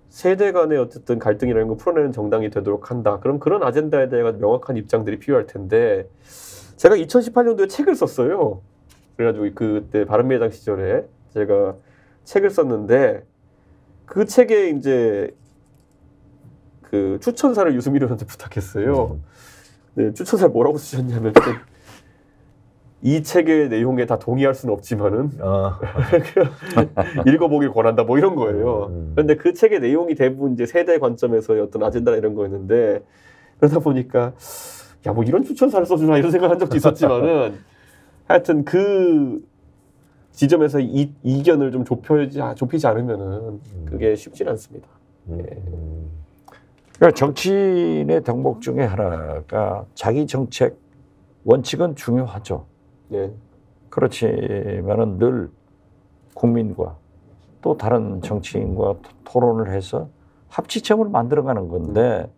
세대 간의 어쨌든 갈등이라는 걸 풀어내는 정당이 되도록 한다. 그럼 그런 아젠다에 대한 명확한 입장들이 필요할 텐데 제가 2018년도에 책을 썼어요. 그래가지고 그때 바른미래당 시절에 제가 책을 썼는데 그 책에 이제 그 추천사를 유승민 의원한테 부탁했어요. 네, 추천사를 뭐라고 쓰셨냐면 이 책의 내용에 다 동의할 수는 없지만은 읽어보길 권한다 뭐 이런 거예요. 그런데 그 책의 내용이 대부분 이제 세대 관점에서의 어떤 아젠다 이런 거였는데 그러다 보니까 야 뭐 이런 추천사를 써주나 이런 생각한 적도 있었지만은 하여튼 그 지점에서 이견을 좀 좁히지 않으면은 그게 쉽진 않습니다. 그러니까 정치인의 덕목 중에 하나가 자기 정책 원칙은 중요하죠. 그렇지만은 늘 국민과 또 다른 정치인과 토론을 해서 합치점을 만들어가는 건데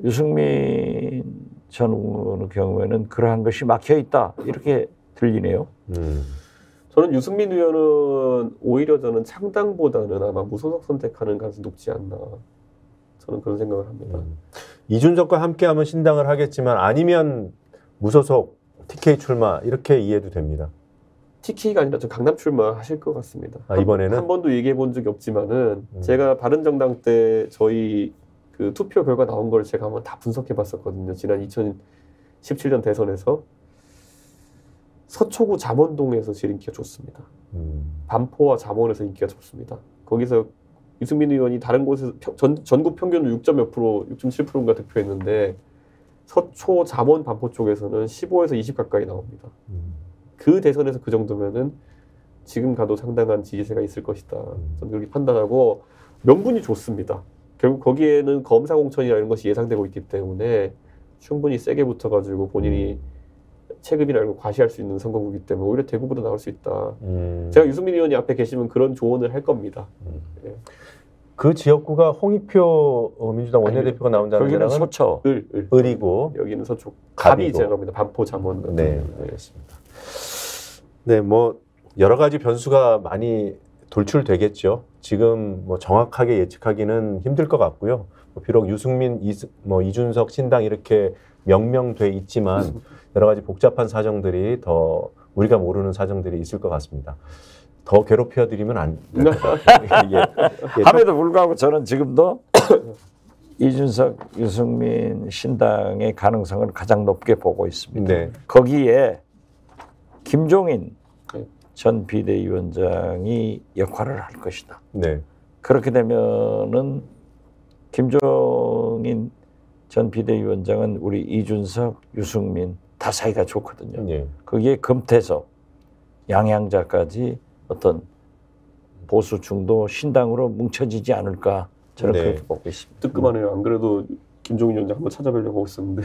유승민 전 의원의 경우에는 그러한 것이 막혀 있다 이렇게 들리네요. 저는 유승민 의원은 오히려 저는 창당보다는 아마 무소속 선택하는 가능성이 높지 않나. 저는 그런 생각을 합니다. 이준석과 함께하면 신당을 하겠지만 아니면 무소속 TK 출마 이렇게 이해도 됩니다. TK가 아니라 저 강남 출마하실 것 같습니다. 이번에는 한 번도 얘기해 본 적이 없지만은 제가 바른정당 때 저희 그 투표 결과 나온 걸 제가 한번 다 분석해 봤었거든요. 지난 2017년 대선에서 서초구 잠원동에서 제일 인기가 좋습니다. 반포와 잠원에서 인기가 좋습니다. 거기서 유승민 의원이 다른 곳에서 전국 평균 6.몇 프로, 6.7%인가 득표했는데 서초, 잠원, 반포 쪽에서는 15에서 20 가까이 나옵니다. 그 대선에서 그 정도면은 지금 가도 상당한 지지세가 있을 것이다. 저는 그렇게 판단하고 명분이 좋습니다. 결국 거기에는 검사공천이라는 것이 예상되고 있기 때문에 충분히 세게 붙어가지고 본인이 체급이나 이런 거 과시할 수 있는 선거구이기 때문에 오히려 대구보다 나올 수 있다. 제가 유승민 의원이 앞에 계시면 그런 조언을 할 겁니다. 그 지역구가 홍익표 민주당 원내대표가 나온다는 여기는 서초, 을이고 여기는 서초, 갑이 제가 겁니다. 반포, 잠원. 네, 알겠습니다. 네, 뭐 여러 가지 변수가 많이 돌출되겠죠. 지금 뭐 정확하게 예측하기는 힘들 것 같고요. 비록 유승민, 이준석 신당 이렇게 명명돼 있지만 여러 가지 복잡한 사정들이 더 우리가 모르는 사정들이 있을 것 같습니다. 더 괴롭혀드리면 안 돼요. 함에도 불구하고 저는 지금도 이준석, 유승민 신당의 가능성을 가장 높게 보고 있습니다. 네. 거기에 김종인 전 비대위원장이 역할을 할 것이다. 네. 그렇게 되면은 김종인 전 비대위원장은 우리 이준석, 유승민 다 사이가 좋거든요. 예. 거기에 금태섭, 양양자까지 어떤 보수층도 신당으로 뭉쳐지지 않을까 저는 네. 그렇게 보고 있습니다. 뜨끔하네요. 안 그래도 김종인 위원장 한번 찾아뵈려고 하고 있었는데.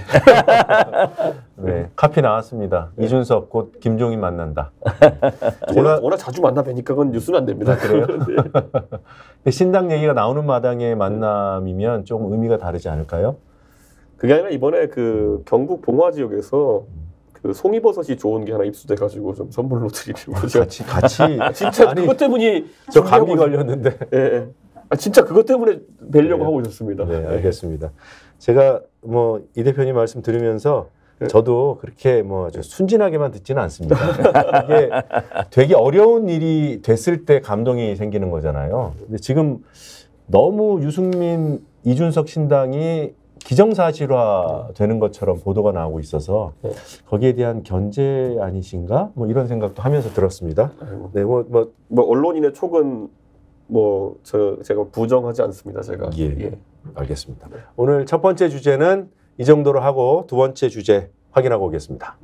네, 카피 나왔습니다. 이준석 곧 김종인 만난다. 워낙 자주 만나 뵈니까 그건 뉴스는 안 됩니다. 그래요? 네. 신당 얘기가 나오는 마당의 만남이면 조금 의미가 다르지 않을까요? 그게 아니라 이번에 그 경북 봉화 지역에서 그 송이버섯이 좋은 게 하나 입수돼가지고 좀 선물로 드리려고. 같이 진짜 아니, 그것 때문이 저 감기 걸렸는데. 예. 아, 진짜 그것 때문에 뵈려고 네. 하고 있었습니다. 네, 알겠습니다. 제가 뭐 이 대표님 말씀 들으면서 저도 그렇게 뭐 아주 순진하게만 듣지는 않습니다. 이게 되게 어려운 일이 됐을 때 감동이 생기는 거잖아요. 근데 지금 너무 유승민, 이준석 신당이 기정사실화 되는 것처럼 보도가 나오고 있어서 거기에 대한 견제 아니신가? 뭐 이런 생각도 하면서 들었습니다. 네, 뭐 언론인의 촉은 제가 부정하지 않습니다. 제가. 예. 알겠습니다. 오늘 첫 번째 주제는 이 정도로 하고 두 번째 주제 확인하고 오겠습니다.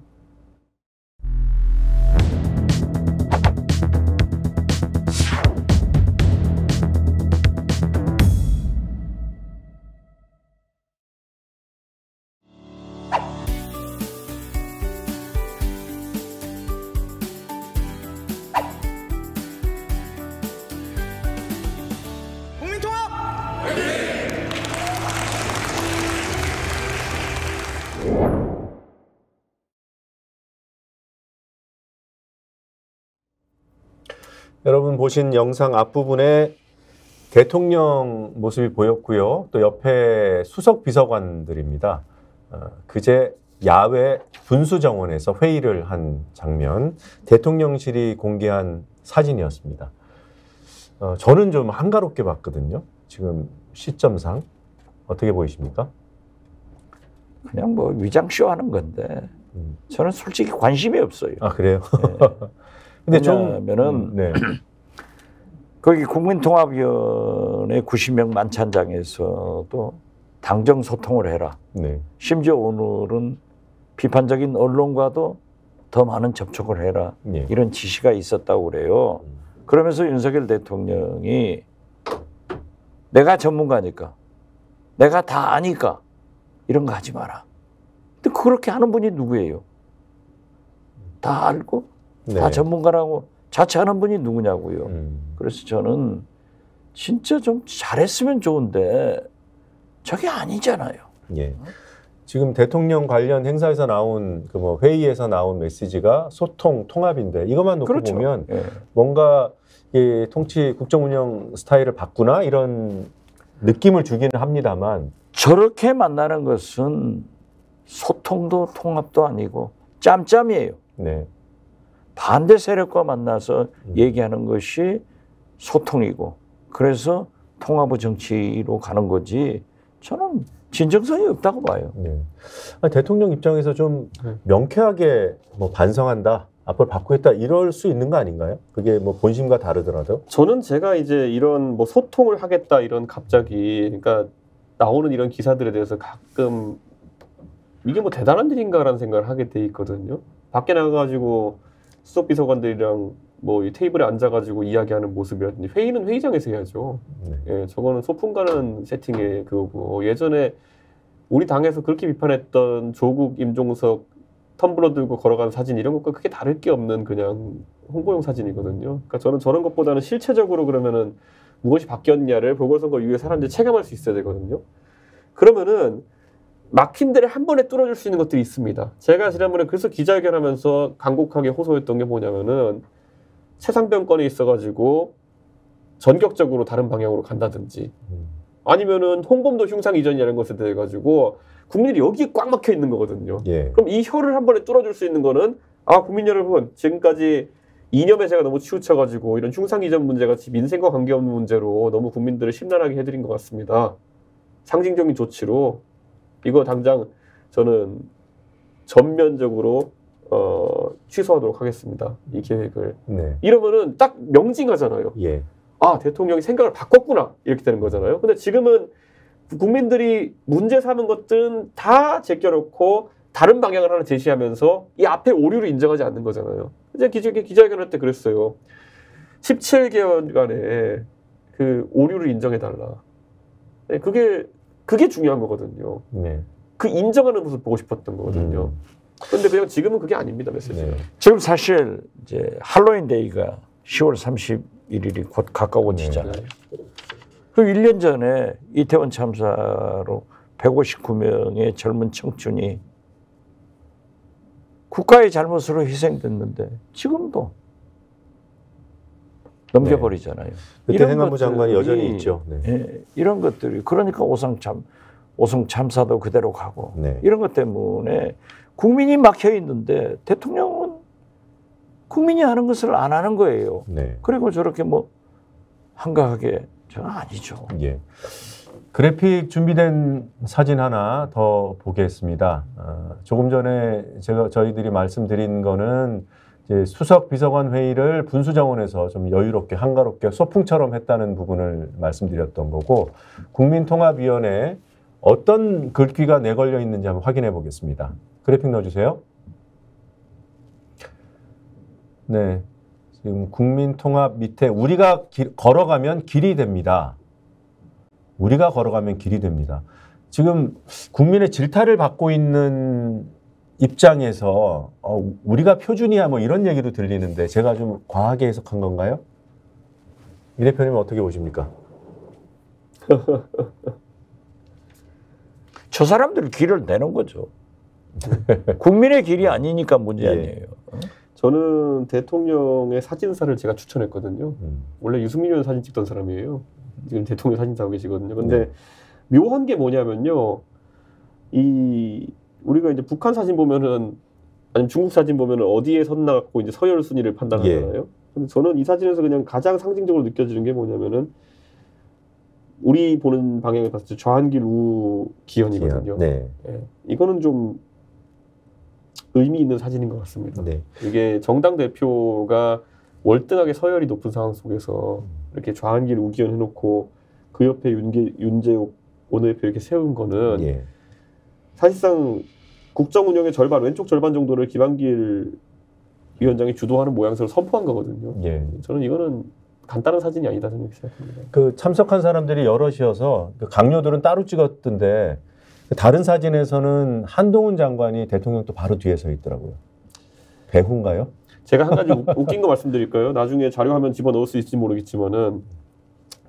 여러분 보신 영상 앞부분에 대통령 모습이 보였고요. 또 옆에 수석 비서관들입니다. 그제 야외 분수정원에서 회의를 한 장면, 대통령실이 공개한 사진이었습니다. 저는 좀 한가롭게 봤거든요. 지금 시점상. 어떻게 보이십니까? 그냥 뭐 위장쇼 하는 건데 저는 솔직히 관심이 없어요. 아, 그래요? 네. 근데 왜냐하면은 네. 거기 국민통합위원회 90명 만찬장에서도 당정 소통을 해라. 네. 심지어 오늘은 비판적인 언론과도 더 많은 접촉을 해라. 네. 이런 지시가 있었다고 그래요. 그러면서 윤석열 대통령이 내가 전문가니까, 내가 다 아니까 이런 거 하지 마라. 근데 그렇게 하는 분이 누구예요? 다 알고 네. 다 전문가라고 자처하는 분이 누구냐고요. 그래서 저는 진짜 좀 잘했으면 좋은데 저게 아니잖아요. 예. 지금 대통령 관련 행사에서 나온 그 뭐 회의에서 나온 메시지가 소통, 통합인데 이것만 놓고 그렇죠. 보면 예. 뭔가 이 통치 국정 운영 스타일을 바꾸나 이런 느낌을 주기는 합니다만 저렇게 만나는 것은 소통도 통합도 아니고 짬짬이에요. 네. 반대 세력과 만나서 얘기하는 것이 소통이고 그래서 통합의 정치로 가는 거지 저는 진정성이 없다고 봐요. 네. 아니, 대통령 입장에서 좀 명쾌하게 뭐 반성한다, 앞으로 바꾸겠다 이럴 수 있는 거 아닌가요? 그게 뭐 본심과 다르더라도. 저는 제가 이제 이런 뭐 소통을 하겠다 이런 갑자기 그러니까 나오는 이런 기사들에 대해서 가끔 이게 뭐 대단한 일인가라는 생각을 하게 돼 있거든요. 밖에 나가가지고 수석 비서관들이랑 뭐 이 테이블에 앉아가지고 이야기하는 모습이라든지 회의는 회의장에서 해야죠. 네. 예, 저거는 소풍 가는 세팅의 그거고 예전에 우리 당에서 그렇게 비판했던 조국, 임종석 텀블러 들고 걸어가는 사진 이런 것과 크게 다를 게 없는 그냥 홍보용 사진이거든요. 그러니까 저는 저런 것보다는 실체적으로 그러면은 무엇이 바뀌었냐를 보궐선거 이후에 사람들이 체감할 수 있어야 되거든요. 그러면은 막힌 데를 한 번에 뚫어줄 수 있는 것들이 있습니다. 제가 지난번에 그래서 기자회견하면서 간곡하게 호소했던 게 뭐냐면은 최상병 건에 있어가지고 전격적으로 다른 방향으로 간다든지 아니면은 홍범도 흉상 이전이라는 것에 대해 가지고 국민들이 여기에 꽉 막혀 있는 거거든요. 예. 그럼 이 혀를 한 번에 뚫어줄 수 있는 거는 국민 여러분 지금까지 이념에 제가 너무 치우쳐가지고 이런 흉상 이전 문제 같이 민생과 관계없는 문제로 너무 국민들을 심란하게 해드린 것 같습니다. 상징적인 조치로 이거 당장 저는 전면적으로 취소하도록 하겠습니다. 이 계획을. 네. 이러면은 딱 명징하잖아요. 예. 아, 대통령이 생각을 바꿨구나 이렇게 되는 거잖아요. 근데 지금은 국민들이 문제 삼은 것들은 다 제껴놓고 다른 방향을 하나 제시하면서 이 앞에 오류를 인정하지 않는 거잖아요. 이제 기자회견할 때 그랬어요. 17개월간의 그 오류를 인정해달라. 네, 그게 중요한 거거든요. 네. 그 인정하는 모습 보고 싶었던 거거든요. 그런데 그냥 지금은 그게 아닙니다, 메시지가. 네. 지금 사실 이제 할로윈 데이가 10월 31일이 곧 가까워지잖아요. 네. 그 1년 전에 이태원 참사로 159명의 젊은 청춘이 국가의 잘못으로 희생됐는데 지금도 넘겨버리잖아요. 네. 그때 행안부 장관이 여전히 있죠. 네. 예, 이런 것들이 그러니까 오송 참사도 그대로 가고 네. 이런 것 때문에 국민이 막혀 있는데 대통령은 국민이 하는 것을 안 하는 거예요. 네. 그리고 저렇게 뭐 한가하게 저는 아니죠. 예. 그래픽 준비된 사진 하나 더 보겠습니다. 조금 전에 저희들이 말씀드린 거는 이제 수석 비서관 회의를 분수정원에서 좀 여유롭게 한가롭게 소풍처럼 했다는 부분을 말씀드렸던 거고, 국민통합위원회에 어떤 글귀가 내걸려 있는지 한번 확인해 보겠습니다. 그래픽 넣어주세요. 네, 지금 국민통합 밑에 우리가 걸어가면 길이 됩니다. 우리가 걸어가면 길이 됩니다. 지금 국민의 질타를 받고 있는 입장에서 우리가 표준이야 뭐 이런 얘기도 들리는데 제가 좀 과하게 해석한 건가요? 이 대표님은 어떻게 보십니까? 저 사람들이 길을 내는 거죠. 국민의 길이 아니니까 문제 아니에요. 저는 대통령의 사진사를 제가 추천했거든요. 원래 유승민 의원 사진 찍던 사람이에요. 지금 대통령 사진 하고 계시거든요. 근데 묘한 게 뭐냐면요. 우리가 이제 북한 사진 보면은, 아니면 중국 사진 보면은 어디에 섰나 갖고 이제 서열 순위를 판단하잖아요. 근데 저는 이 사진에서 그냥 가장 상징적으로 느껴지는 게 뭐냐면은, 우리 보는 방향에 봤을 때 좌한길 우기현이거든요. 네. 네. 이거는 좀 의미 있는 사진인 것 같습니다. 네. 이게 정당 대표가 월등하게 서열이 높은 상황 속에서 이렇게 좌한길 우기현 해놓고 그 옆에 윤재욱 원내대표 이렇게 세운 거는 사실상 국정 운영의 절반, 왼쪽 절반 정도를 김한길 위원장이 주도하는 모양새로 선포한 거거든요. 저는 이거는 간단한 사진이 아니다 저는 생각합니다. 그 참석한 사람들이 여럿이어서 그 강요들은 따로 찍었던데 다른 사진에서는 한동훈 장관이 대통령 또 바로 뒤에 서 있더라고요. 배후인가요? 제가 한 가지 웃긴 거 말씀드릴까요? 나중에 자료화면 집어넣을 수 있을지 모르겠지만은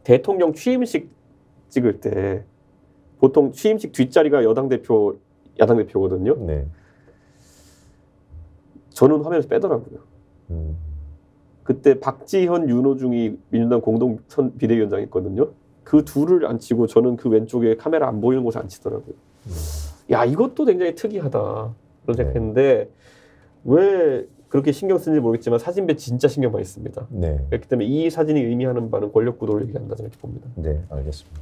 대통령 취임식 찍을 때 보통 취임식 뒷자리가 야당 대표거든요. 네. 저는 화면에서 빼더라고요. 그때 박지현, 윤호중이 민주당 공동 비대위원장이 있거든요. 그 둘을 안 치고 저는 그 왼쪽에 카메라 안 보이는 곳에 안 치더라고요. 야, 이것도 굉장히 특이하다. 그런 생각했는데 왜 그렇게 신경 쓰는지 모르겠지만 사진배 진짜 신경 많이 씁니다. 그렇기 때문에 이 사진이 의미하는 바는 권력 구도를 얘기한다 생각해 봅니다. 네, 알겠습니다.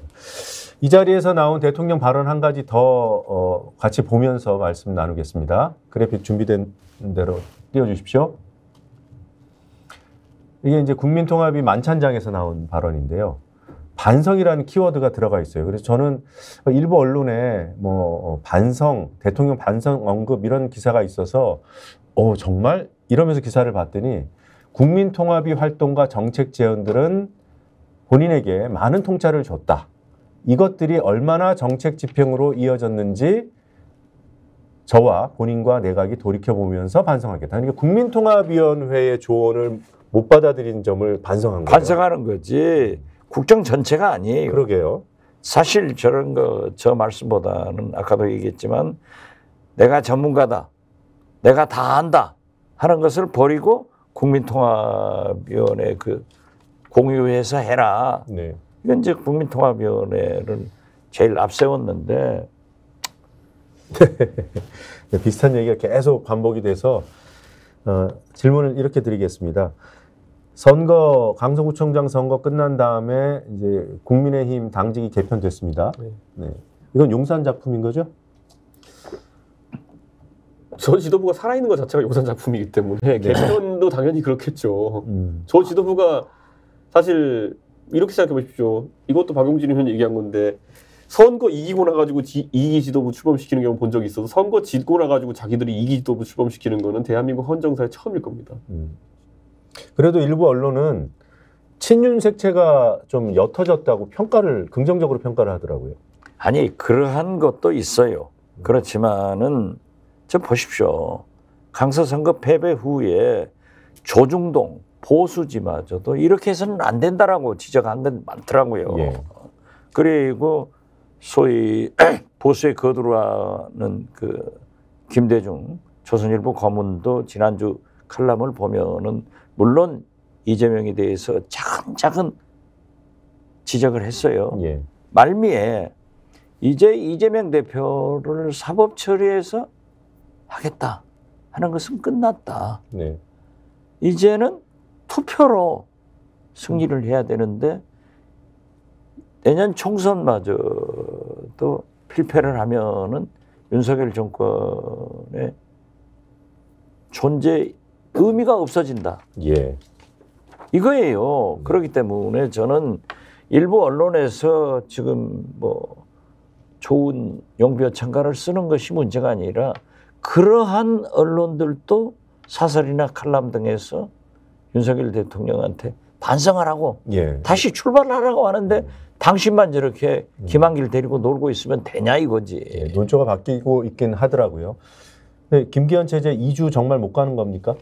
이 자리에서 나온 대통령 발언 한 가지 더 같이 보면서 말씀 나누겠습니다. 그래픽 준비된 대로 띄워주십시오. 이게 이제 국민통합이 만찬장에서 나온 발언인데요. 반성이라는 키워드가 들어가 있어요. 그래서 저는 일부 언론에 뭐 반성, 대통령 반성 언급 이런 기사가 있어서 정말 이러면서 기사를 봤더니 국민통합위 활동과 정책 제언들은 본인에게 많은 통찰을 줬다. 이것들이 얼마나 정책 집행으로 이어졌는지 저와 본인과 내각이 돌이켜보면서 반성하겠다. 그러니까 국민통합위원회의 조언을 못 받아들인 점을 반성한 거예요. 반성하는 거지 국정 전체가 아니에요. 그러게요. 사실 저런 거 저 말씀보다는 아까도 얘기했지만 내가 전문가다. 내가 다 안다 하는 것을 버리고 국민통합위원회 그 공유해서 해라. 이건 이제 국민통합위원회를 제일 앞세웠는데 비슷한 얘기가 계속 반복이 돼서 질문을 이렇게 드리겠습니다. 강서구청장 선거 끝난 다음에 이제 국민의힘 당직이 개편됐습니다. 이건 용산 작품인 거죠? 저 지도부가 살아있는 것 자체가 용산 작품이기 때문에 개편도 당연히 그렇겠죠. 저 지도부가 사실 이렇게 생각해 보십시오. 이것도 박용진 의원이 얘기한 건데 선거 이기고 나가지고 이기 지도부 출범시키는 경우 본 적이 있어도 선거 지고 나가지고 자기들이 이기 지도부 출범시키는 거는 대한민국 헌정사에 처음일 겁니다. 그래도 일부 언론은 친윤 색채가 좀 옅어졌다고 긍정적으로 평가를 하더라고요. 아니 그러한 것도 있어요. 그렇지만은 좀 보십시오. 강서 선거 패배 후에 조중동 보수지마저도 이렇게 해서는 안 된다라고 지적한 데 많더라고요. 예. 그리고 소위 보수에 거두라는 그 김대중 조선일보 고문도 지난주 칼럼을 보면은 물론 이재명에 대해서 차근차근 지적을 했어요. 예. 말미에 이제 이재명 대표를 사법 처리해서 하겠다 하는 것은 끝났다. 네. 이제는 투표로 승리를 해야 되는데 내년 총선마저도 필패를 하면은 윤석열 정권의 존재 의미가 없어진다. 예. 이거예요. 그렇기 때문에 저는 일부 언론에서 지금 뭐 좋은 용비어천가를 쓰는 것이 문제가 아니라 그러한 언론들도 사설이나 칼럼 등에서 윤석열 대통령한테 반성하라고 예. 다시 출발하라고 하는데 당신만 저렇게 김한길 데리고 놀고 있으면 되냐 이거지. 예, 논조가 바뀌고 있긴 하더라고요. 네, 김기현 체제 2주 정말 못 가는 겁니까?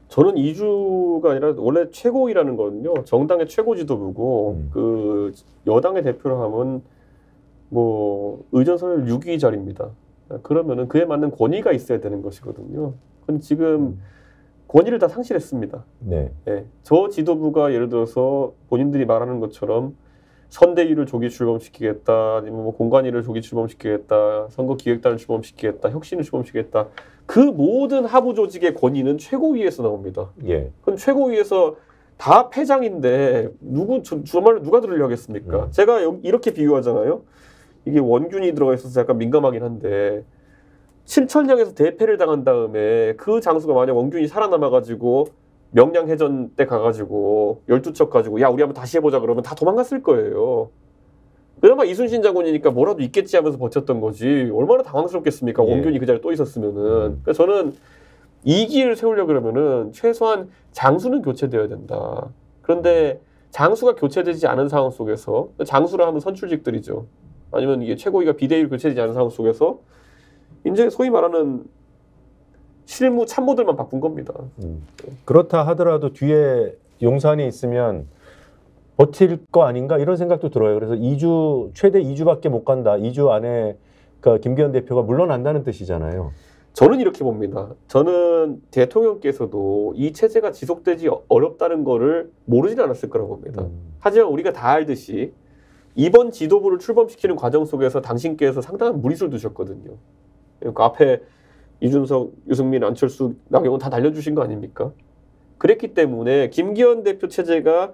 저는 2주가 아니라 원래 최고위라는 거는요. 정당의 최고 지도부고 그 여당의 대표를 하면 뭐 의전설 6위 자리입니다. 그러면은 그에 맞는 권위가 있어야 되는 것이거든요. 근데 지금 권위를 다 상실했습니다. 네. 네. 저 지도부가 예를 들어서 본인들이 말하는 것처럼 선대위를 조기 출범시키겠다, 아니면 뭐 공관위를 조기 출범시키겠다, 선거기획단을 출범시키겠다, 혁신을 출범시키겠다. 그 모든 하부 조직의 권위는 최고위에서 나옵니다. 예. 그럼 최고위에서 다 패장인데 정말로 누가 들으려 하겠습니까? 제가 이렇게 비유하잖아요. 이게 원균이 들어가 있어서 약간 민감하긴 한데 신천령에서 대패를 당한 다음에 그 장수가 만약 원균이 살아남아가지고 명량해전 때 가가지고 12척 가지고 야 우리 한번 다시 해보자 그러면 다 도망갔을 거예요. 그나마 이순신 장군이니까 뭐라도 있겠지 하면서 버텼던 거지 얼마나 당황스럽겠습니까? 예. 원균이 그 자리에 또 있었으면은. 그래서 저는 이 기회를 세우려고 그러면은 최소한 장수는 교체되어야 된다. 그런데 장수가 교체되지 않은 상황 속에서 장수라 하면 선출직들이죠. 아니면 이게 최고위가 비대위로 교체되지 않은 상황 속에서 이제 소위 말하는 실무 참모들만 바꾼 겁니다. 그렇다 하더라도 뒤에 용산이 있으면 버틸 거 아닌가 이런 생각도 들어요. 그래서 2주 최대 2주밖에 못 간다. 2주 안에 그러니까 김기현 대표가 물러난다는 뜻이잖아요. 저는 이렇게 봅니다. 저는 대통령께서도 이 체제가 지속되지 어렵다는 거를 모르진 않았을 거라고 봅니다. 하지만 우리가 다 알듯이 이번 지도부를 출범시키는 과정 속에서 당신께서 상당한 무리수를 두셨거든요. 그러니까 앞에 이준석, 유승민, 안철수, 나경원 다 날려주신 거 아닙니까? 그랬기 때문에 김기현 대표 체제가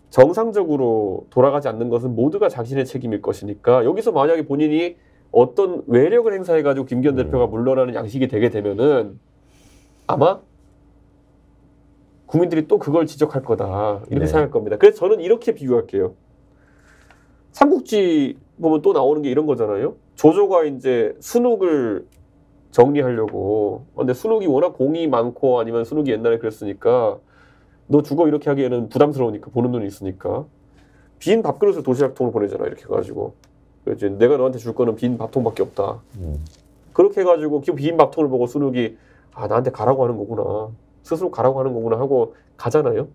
정상적으로 돌아가지 않는 것은 모두가 자신의 책임일 것이니까 여기서 만약에 본인이 어떤 외력을 행사해가지고 김기현 대표가 물러나는 양식이 되게 되면은 아마 국민들이 또 그걸 지적할 거다 이렇게 생각할 겁니다. 그래서 저는 이렇게 비유할게요. 삼국지 보면 또 나오는 게 이런 거잖아요. 조조가 이제 순욱을 정리하려고. 근데 순욱이 워낙 공이 많고 아니면 순욱이 옛날에 그랬으니까 너 죽어 이렇게 하기에는 부담스러우니까 보는 눈이 있으니까 빈 밥그릇을 도시락통을 보내잖아 이렇게 해가지고. 그래서 내가 너한테 줄 거는 빈 밥통밖에 없다. 그렇게 해가지고 빈 밥통을 보고 순욱이 아 나한테 가라고 하는 거구나. 스스로 가라고 하는 거구나 하고 가잖아요.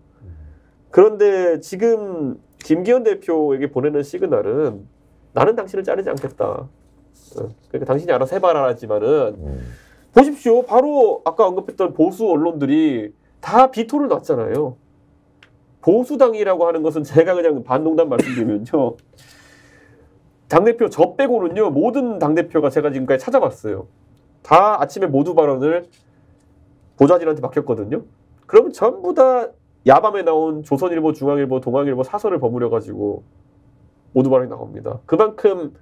그런데 지금 김기현 대표에게 보내는 시그널은 나는 당신을 자르지 않겠다. 그러니까 당신이 알아서 해봐라 하지만은 보십시오. 바로 아까 언급했던 보수 언론들이 다 비토를 놨잖아요. 보수당이라고 하는 것은 제가 그냥 반농담 말씀드리면요. 당대표 저 빼고는요. 모든 당대표가 제가 지금까지 찾아봤어요. 다 아침에 모두 발언을 보좌진한테 맡겼거든요. 그러면 전부 다 야밤에 나온 조선일보, 중앙일보, 동아일보 사설을 버무려가지고 모두 발언이 나옵니다. 그만큼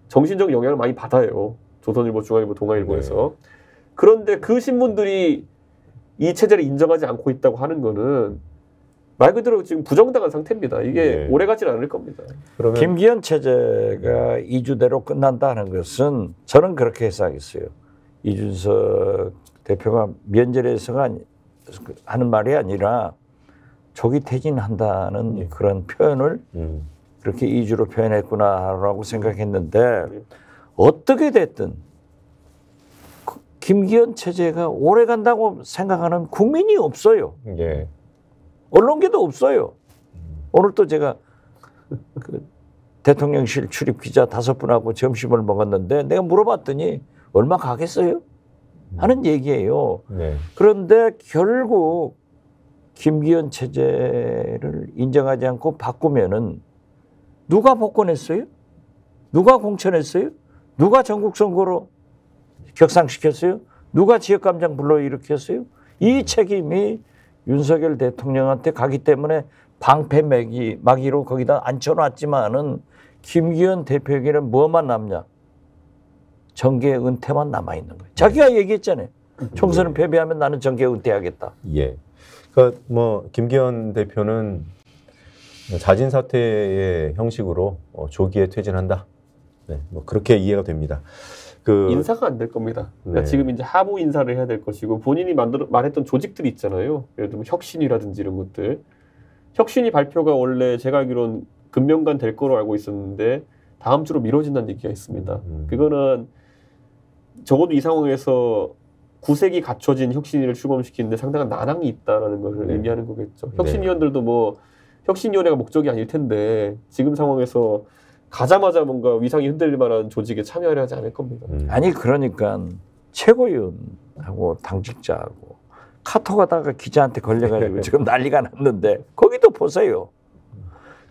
정신적 영향을 많이 받아요. 조선일보, 중앙일보, 동아일보에서. 네. 그런데 그 신문들이 이 체제를 인정하지 않고 있다고 하는 거는 말 그대로 지금 부정당한 상태입니다. 이게 오래 가진 않을 겁니다. 그러면 김기현 체제가 이주대로 끝난다는 것은 저는 그렇게 해석하겠어요. 이준석 대표가 면전에서가 하는 말이 아니라 조기 퇴진한다는 그런 표현을 그렇게 이주로 표현했구나라고 생각했는데 어떻게 됐든 김기현 체제가 오래 간다고 생각하는 국민이 없어요. 예. 언론계도 없어요. 오늘 또 제가 그 대통령실 출입 기자 5분하고 점심을 먹었는데 내가 물어봤더니 얼마 가겠어요? 하는 얘기예요. 네. 그런데 결국 김기현 체제를 인정하지 않고 바꾸면은 누가 복권했어요? 누가 공천했어요? 누가 전국선거로 격상시켰어요? 누가 지역감정 불러일으켰어요? 이 책임이 윤석열 대통령한테 가기 때문에 방패 막이로 거기다 앉혀놨지만은 김기현 대표에게는 뭐만 남냐? 정계 은퇴만 남아있는 거예요. 자기가 얘기했잖아요. 총선을 패배하면 나는 정계 은퇴하겠다. 예. 그러니까 뭐 김기현 대표는 자진 사퇴의 형식으로 조기에 퇴진한다. 네, 뭐 그렇게 이해가 됩니다. 인사가 안 될 겁니다. 그러니까 네. 지금 이제 하부 인사를 해야 될 것이고 본인이 말했던 조직들이 있잖아요. 예를 들면 혁신이라든지 이런 것들. 혁신이 발표가 원래 제가 알기로는 금명간 될 거로 알고 있었는데 다음 주로 미뤄진다는 얘기가 있습니다. 그거는 적어도 이 상황에서 구색이 갖춰진 혁신위를 출범시키는데 상당한 난항이 있다는 것을 의미하는 거겠죠. 혁신위원들도 뭐 혁신위원회가 목적이 아닐 텐데 지금 상황에서 가자마자 뭔가 위상이 흔들릴 만한 조직에 참여하려 하지 않을 겁니다. 아니 그러니까 최고위원하고 당직자하고 카톡하다가 기자한테 걸려가지고 지금 난리가 났는데 거기도 보세요.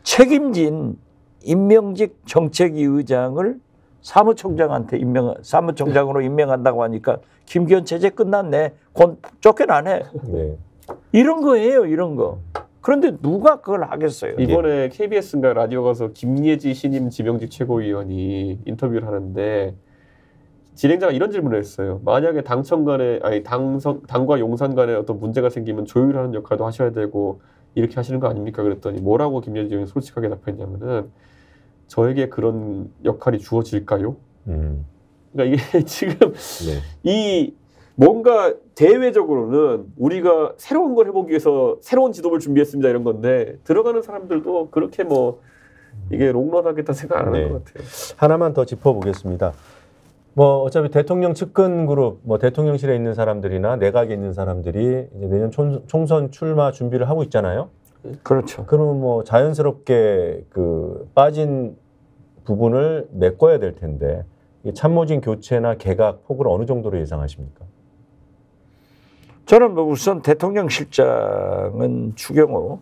책임진 임명직 정책위 의장을 사무총장으로 임명한다고 하니까 김기현 체제 끝났네. 곧 쫓겨나네. 네. 이런 거예요. 이런 거. 그런데 누가 그걸 하겠어요? 이번에 KBS인가 라디오 가서 김예지 신임 지명직 최고위원이 인터뷰를 하는데 진행자가 이런 질문을 했어요. 만약에 당과 용산 간에 어떤 문제가 생기면 조율하는 역할도 하셔야 되고 이렇게 하시는 거 아닙니까? 그랬더니 뭐라고 김예지 의원이 솔직하게 답했냐면은 저에게 그런 역할이 주어질까요? 그러니까 이게 지금 이 뭔가 대외적으로는 우리가 새로운 걸 해보기 위해서 새로운 지도부를 준비했습니다 이런 건데 들어가는 사람들도 그렇게 뭐 이게 롱런하겠다 생각 안 하는 것 같아요. 하나만 더 짚어보겠습니다. 뭐 어차피 대통령 측근 그룹, 뭐 대통령실에 있는 사람들이나 내각에 있는 사람들이 이제 내년 총선 출마 준비를 하고 있잖아요. 그렇죠. 그러면 뭐 자연스럽게 그 빠진 부분을 메꿔야 될 텐데 이 참모진 교체나 개각 폭을 어느 정도로 예상하십니까? 저는 뭐 우선 대통령실장은 추경호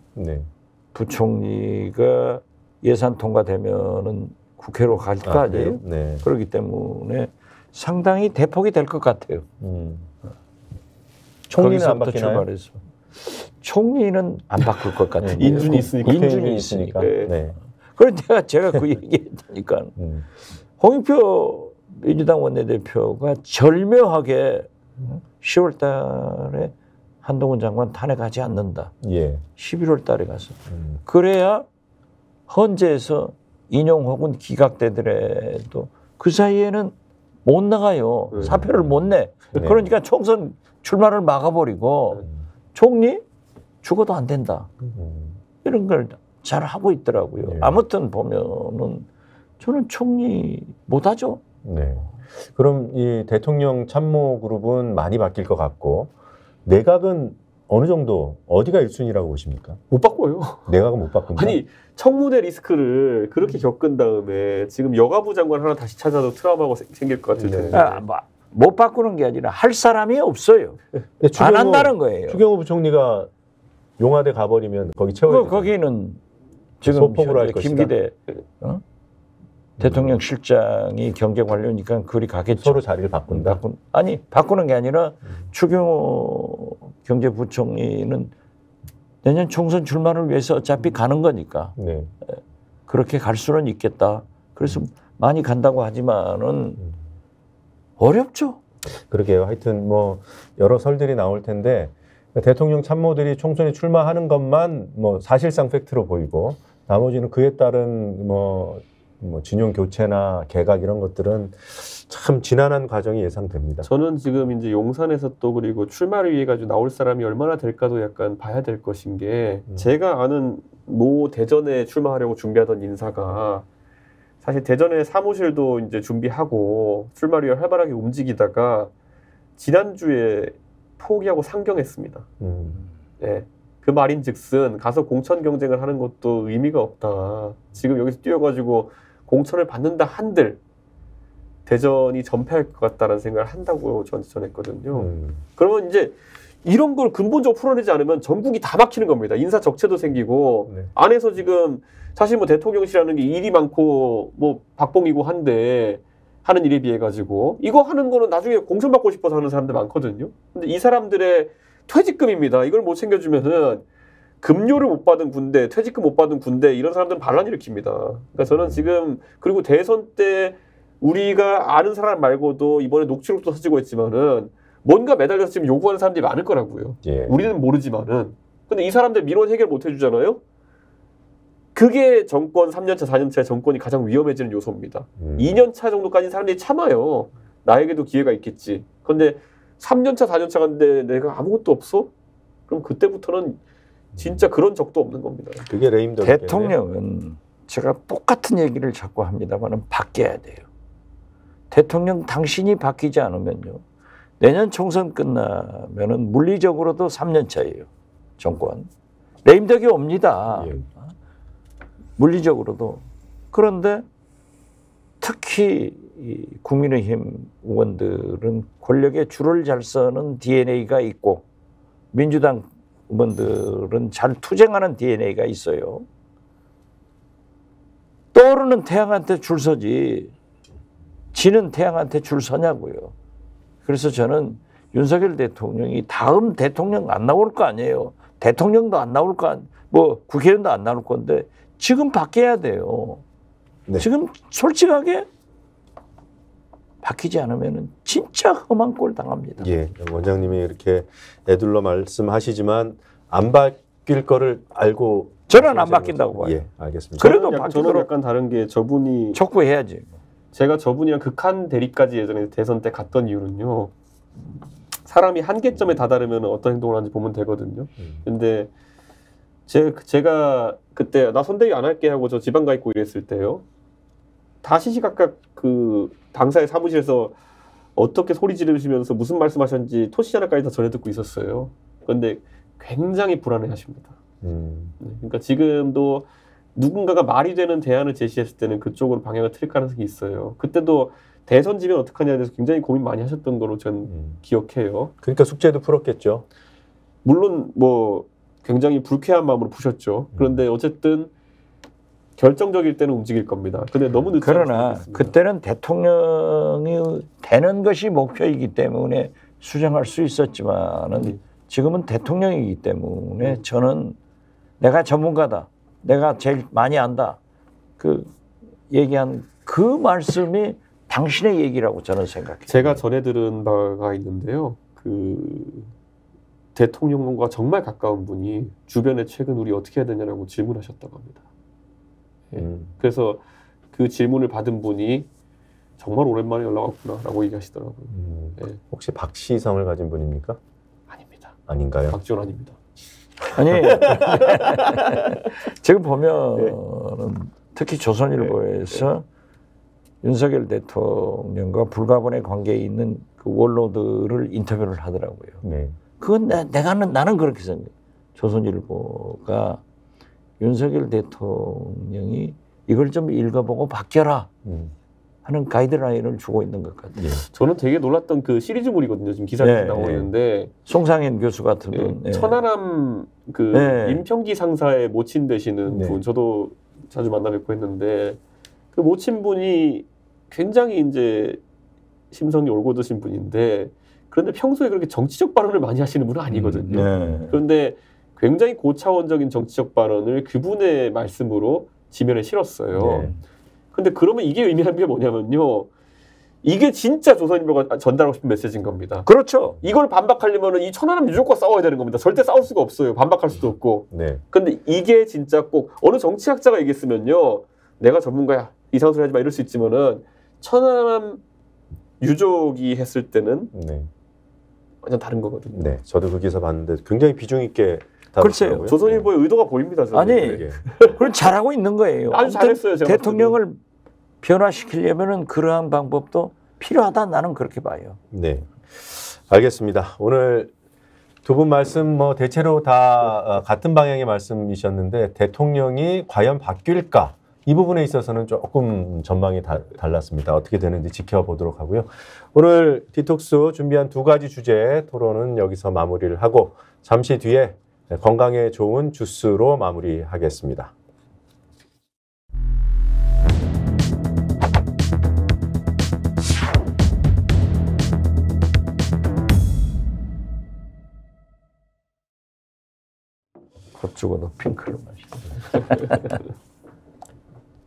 부총리가 예산 통과되면은 국회로 갈 거 아니에요? 네. 그렇기 때문에 상당히 대폭이 될 것 같아요. 총리는 안 바뀌나요? 출발해서. 총리는 안 바꿀 것 같은데. 인준이 있으니까. 인준이 있으니까. 네. 그런데 제가 그 얘기했으니까 홍익표 민주당 원내대표가 절묘하게 10월 달에 한동훈 장관 탄핵하지 않는다. 11월 달에 가서. 그래야 헌재에서 인용 혹은 기각되더라도 그 사이에는 못 나가요. 사표를 못 내. 그러니까 총선 출마를 막아버리고 총리 죽어도 안 된다. 이런 걸 잘 하고 있더라고요. 아무튼 보면은 저는 총리 못하죠. 네. 그럼 이 대통령 참모 그룹은 많이 바뀔 것 같고 내각은 어느 정도 어디가 1순위라고 보십니까? 못 바꿔요. 내각은 못 바꾼다. 아니 청문회 리스크를 그렇게 겪은 다음에 지금 여가부 장관 하나 다시 찾아도 트라우마가 생길 것 같을 텐데. 못 바꾸는 게 아니라 할 사람이 없어요. 안 한다는 거예요. 추경호 부총리가 용화대 가버리면 거기 채워야 거기는 지금 소폭으로 할 김기대 대통령 실장이 경제 관료니까 그리 가겠죠. 서로 자리를 바꾼다. 아니 바꾸는 게 아니라 추경호 경제부총리는 내년 총선 출마를 위해서 어차피 가는 거니까 그렇게 갈 수는 있겠다. 그래서 많이 간다고 하지만은 어렵죠. 그러게요. 하여튼 뭐 여러 설들이 나올 텐데 대통령 참모들이 총선에 출마하는 것만 뭐 사실상 팩트로 보이고 나머지는 그에 따른 뭐 진영 교체나 개각 이런 것들은 참 지난한 과정이 예상됩니다. 저는 지금 이제 용산에서 또 그리고 출마를 위해 가지고 나올 사람이 얼마나 될까도 약간 봐야 될 것인 게 제가 아는 모 대전에 출마하려고 준비하던 인사가 사실 대전에 사무실도 이제 준비하고 출마를 위해 활발하게 움직이다가 지난주에 포기하고 상경했습니다. 네. 그 말인즉슨 가서 공천 경쟁을 하는 것도 의미가 없다. 지금 여기서 뛰어가지고 공천을 받는다 한들 대전이 전패할 것 같다는 생각을 한다고 저한테 전했거든요. 그러면 이제 이런 걸 근본적으로 풀어내지 않으면 전국이 다 막히는 겁니다. 인사 적체도 생기고 네. 안에서 지금 사실 뭐 대통령실이라는 게 일이 많고 뭐 박봉이고 한데 하는 일에 비해 가지고 이거 하는 거는 나중에 공천 받고 싶어서 하는 사람들 많거든요. 근데 이 사람들의 퇴직금입니다. 이걸 못 챙겨주면은 급료를 못 받은 군대, 퇴직금 못 받은 군대 이런 사람들은 반란 일으킵니다. 그러니까 저는 지금 그리고 대선 때 우리가 아는 사람 말고도 이번에 녹취록도 터지고 있지만은 뭔가 매달려서 지금 요구하는 사람들이 많을 거라고요. 예. 우리는 모르지만은. 근데 이 사람들 민원 해결 못 해주잖아요. 그게 정권 3년차, 4년차의 정권이 가장 위험해지는 요소입니다. 2년차 정도까지는 사람들이 참아요. 나에게도 기회가 있겠지. 그런데 3년차, 4년차 갔는데 내가 아무것도 없어? 그럼 그때부터는 진짜 그런 적도 없는 겁니다. 그게 레임덕 대통령은 제가 똑같은 얘기를 자꾸 합니다만 바뀌어야 돼요. 대통령 당신이 바뀌지 않으면요. 내년 총선 끝나면은 물리적으로도 3년 차예요. 정권. 레임덕이 옵니다. 예. 물리적으로도. 그런데 특히 이 국민의힘 의원들은 권력의 줄을 잘 서는 DNA가 있고 민주당 의원들은 잘 투쟁하는 DNA가 있어요. 떠오르는 태양한테 줄 서지 지는 태양한테 줄 서냐고요. 그래서 저는 윤석열 대통령이 다음 대통령 안 나올 거 아니에요. 대통령도 안 나올 거 뭐 국회의원도 안 나올 건데 지금 바뀌어야 돼요. 네. 지금 솔직하게 바뀌지 않으면 진짜 험한 꼴 당합니다. 예, 원장님이 이렇게 애둘러 말씀하시지만 안 바뀔 거를 알고 저는 안 바뀐다고 봐요. 예, 알겠습니다. 그래도 저는 약간 다른 게 저분이 촉구해야지. 제가 저분이랑 극한 대립까지 예전에 대선 때 갔던 이유는요. 사람이 한계점에 다다르면 어떤 행동을 하는지 보면 되거든요. 근데 제가 그때 나 선대위 안 할게 하고 저 지방 가 있고 이랬을 때요. 다 시시각각 그 당사의 사무실에서 어떻게 소리 지르시면서 무슨 말씀하셨는지 토시 하나까지 다 전해 듣고 있었어요. 그런데 굉장히 불안해 하십니다. 그러니까 지금도 누군가가 말이 되는 대안을 제시했을 때는 그쪽으로 방향을 틀 가능성이 있어요. 그때도 대선 지면 어떡하냐에 대해서 굉장히 고민 많이 하셨던 거로 전 기억해요. 그러니까 숙제도 풀었겠죠. 물론 뭐 굉장히 불쾌한 마음으로 푸셨죠. 그런데 어쨌든 결정적일 때는 움직일 겁니다. 근데 너무 늦지 그러나 그때는 대통령이 되는 것이 목표이기 때문에 수정할 수 있었지만은 지금은 대통령이기 때문에 저는 내가 전문가다. 내가 제일 많이 안다. 그 얘기한 그 말씀이 당신의 얘기라고 저는 생각해요. 제가 전해 들은 바가 있는데요. 그 대통령과 정말 가까운 분이 주변에 최근 우리 어떻게 해야 되냐라고 질문하셨다고 합니다. 그래서 그 질문을 받은 분이 정말 오랜만에 연락 왔구나라고 얘기하시더라고요. 네. 혹시 박시성을 가진 분입니까? 아닙니다. 아닌가요? 박지원 아닙니다. 아니 지금 보면 특히 조선일보에서 윤석열 대통령과 불가분의 관계에 있는 그 원로들을 인터뷰를 하더라고요. 네. 그건 나는 그렇게 생각해요. 조선일보가 윤석열 대통령이 이걸 좀 읽어보고 바뀌어라 하는 가이드라인을 주고 있는 것 같아요. 저는 되게 놀랐던 그 시리즈물이거든요. 지금 기사에 나오고 있는데 송상현 교수 같은 분, 천안함 그 임평기 상사의 모친 되시는 분, 저도 자주 만나 뵙고 했는데 그 모친 분이 굉장히 이제 심성이 올곧으신 분인데 그런데 평소에 그렇게 정치적 발언을 많이 하시는 분은 아니거든요. 그런데 굉장히 고차원적인 정치적 발언을 그분의 말씀으로 지면에 실었어요. 그런데 그러면 이게 의미하는 게 뭐냐면요. 이게 진짜 조선일보가 전달하고 싶은 메시지인 겁니다. 그렇죠. 이걸 반박하려면 이 천안함 유족과 싸워야 되는 겁니다. 절대 싸울 수가 없어요. 반박할 수도 없고. 네. 근데 이게 진짜 꼭 어느 정치학자가 얘기했으면요. 내가 전문가야. 이상한 소리 하지 마 이럴 수 있지만은 천안함 유족이 했을 때는 네. 완전 다른 거거든요. 네. 저도 그 기사 봤는데 굉장히 비중 있게 글쎄요. 조선일보의 의도가 보입니다. 저는. 아니, 그건 잘하고 있는 거예요. 아주 잘했어요. 제가 대통령을 변화시키려면은 그러한 방법도 필요하다 나는 그렇게 봐요. 네, 알겠습니다. 오늘 두 분 말씀 뭐 대체로 다 같은 방향의 말씀이셨는데 대통령이 과연 바뀔까? 이 부분에 있어서는 조금 전망이 달랐습니다. 어떻게 되는지 지켜보도록 하고요. 오늘 디톡스 준비한 두 가지 주제 토론은 여기서 마무리를 하고 잠시 뒤에 건강에 좋은 주스로 마무리하겠습니다. 곧 죽어도 핑크를 마시는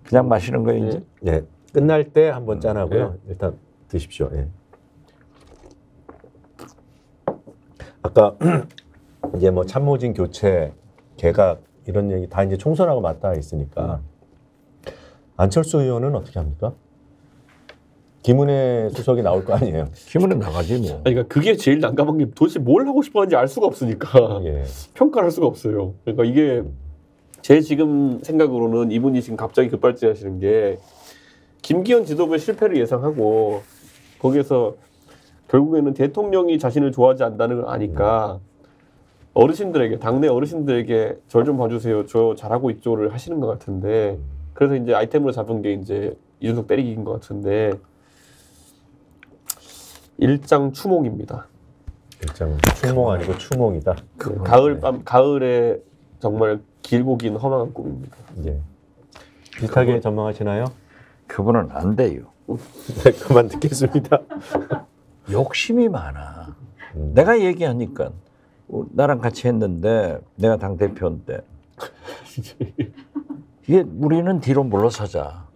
그냥 마시는 거예요 이제? 네, 끝날 때 한번 짠하고요. 일단 드십시오. 예. 아까 이제 뭐 참모진 교체, 개각 이런 얘기 다 이제 총선하고 맞닿아 있으니까 안철수 의원은 어떻게 합니까? 김은혜 수석이 나올 거 아니에요? 김은혜 나가지 뭐. 아니, 그러니까 그게 제일 난감한 게 도대체 뭘 하고 싶어하는지 알 수가 없으니까 예. 평가를 할 수가 없어요. 그러니까 이게 제 지금 생각으로는 이분이 지금 갑자기 급발진하시는 게 김기현 지도부의 실패를 예상하고 거기에서 결국에는 대통령이 자신을 좋아하지 않는다는 걸 아니까 어르신들에게 당내 어르신들에게 절 좀 봐주세요. 저 잘하고 있죠를 하시는 것 같은데 그래서 이제 아이템으로 잡은 게 이제 이준석 때리기인 것 같은데 일장추몽입니다. 일장추몽 아니고 추몽이다. 가을에 정말 길고 긴 허망한 꿈입니다. 예. 비슷하게 전망하시나요? 그분은 안 돼요. 네, 그만 듣겠습니다. 욕심이 많아. 내가 얘기하니까 나랑 같이 했는데 내가 당대표인데 이게 우리는 뒤로 물러서자.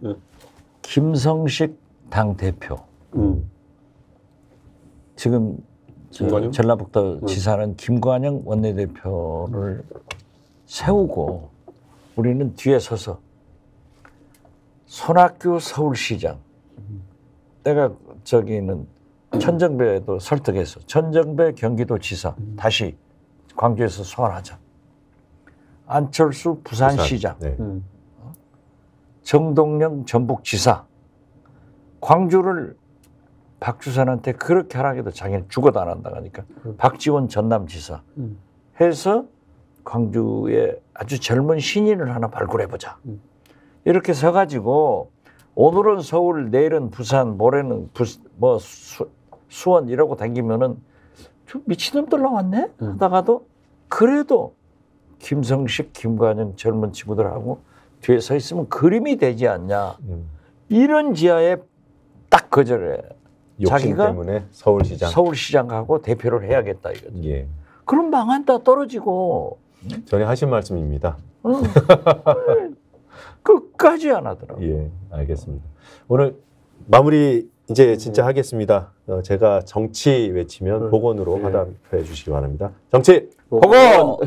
김성식 당대표. 지금 전라북도 지사는 김관영 원내대표를 세우고 우리는 뒤에 서서 손학규 서울시장 내가 저기는 천정배도 설득해서 천정배 경기도지사 다시 광주에서 소환하자. 안철수 부산시장 네. 정동영 전북지사 광주를 박주선한테 그렇게 하라고 해도 자기는 죽어도 안 한다고 하니까 박지원 전남지사 해서 광주에 아주 젊은 신인을 하나 발굴해보자. 이렇게 서가지고 오늘은 서울, 내일은 부산, 모레는 수원 이러고 다니면은 좀 미친놈들 나왔네? 하다가도 그래도 김성식, 김관영 젊은 친구들하고 뒤에 서 있으면 그림이 되지 않냐. 이런 지하에 딱 거절해. 자기가 때문에 서울시장하고 대표를 해야겠다 이거죠. 예. 그럼 망한다 떨어지고. 전에 하신 말씀입니다. 끝까지 안 하더라고요. 예, 알겠습니다. 오늘 마무리 이제 진짜 하겠습니다. 제가 정치 외치면 복원으로 화답해 주시기 바랍니다. 정치! 복원!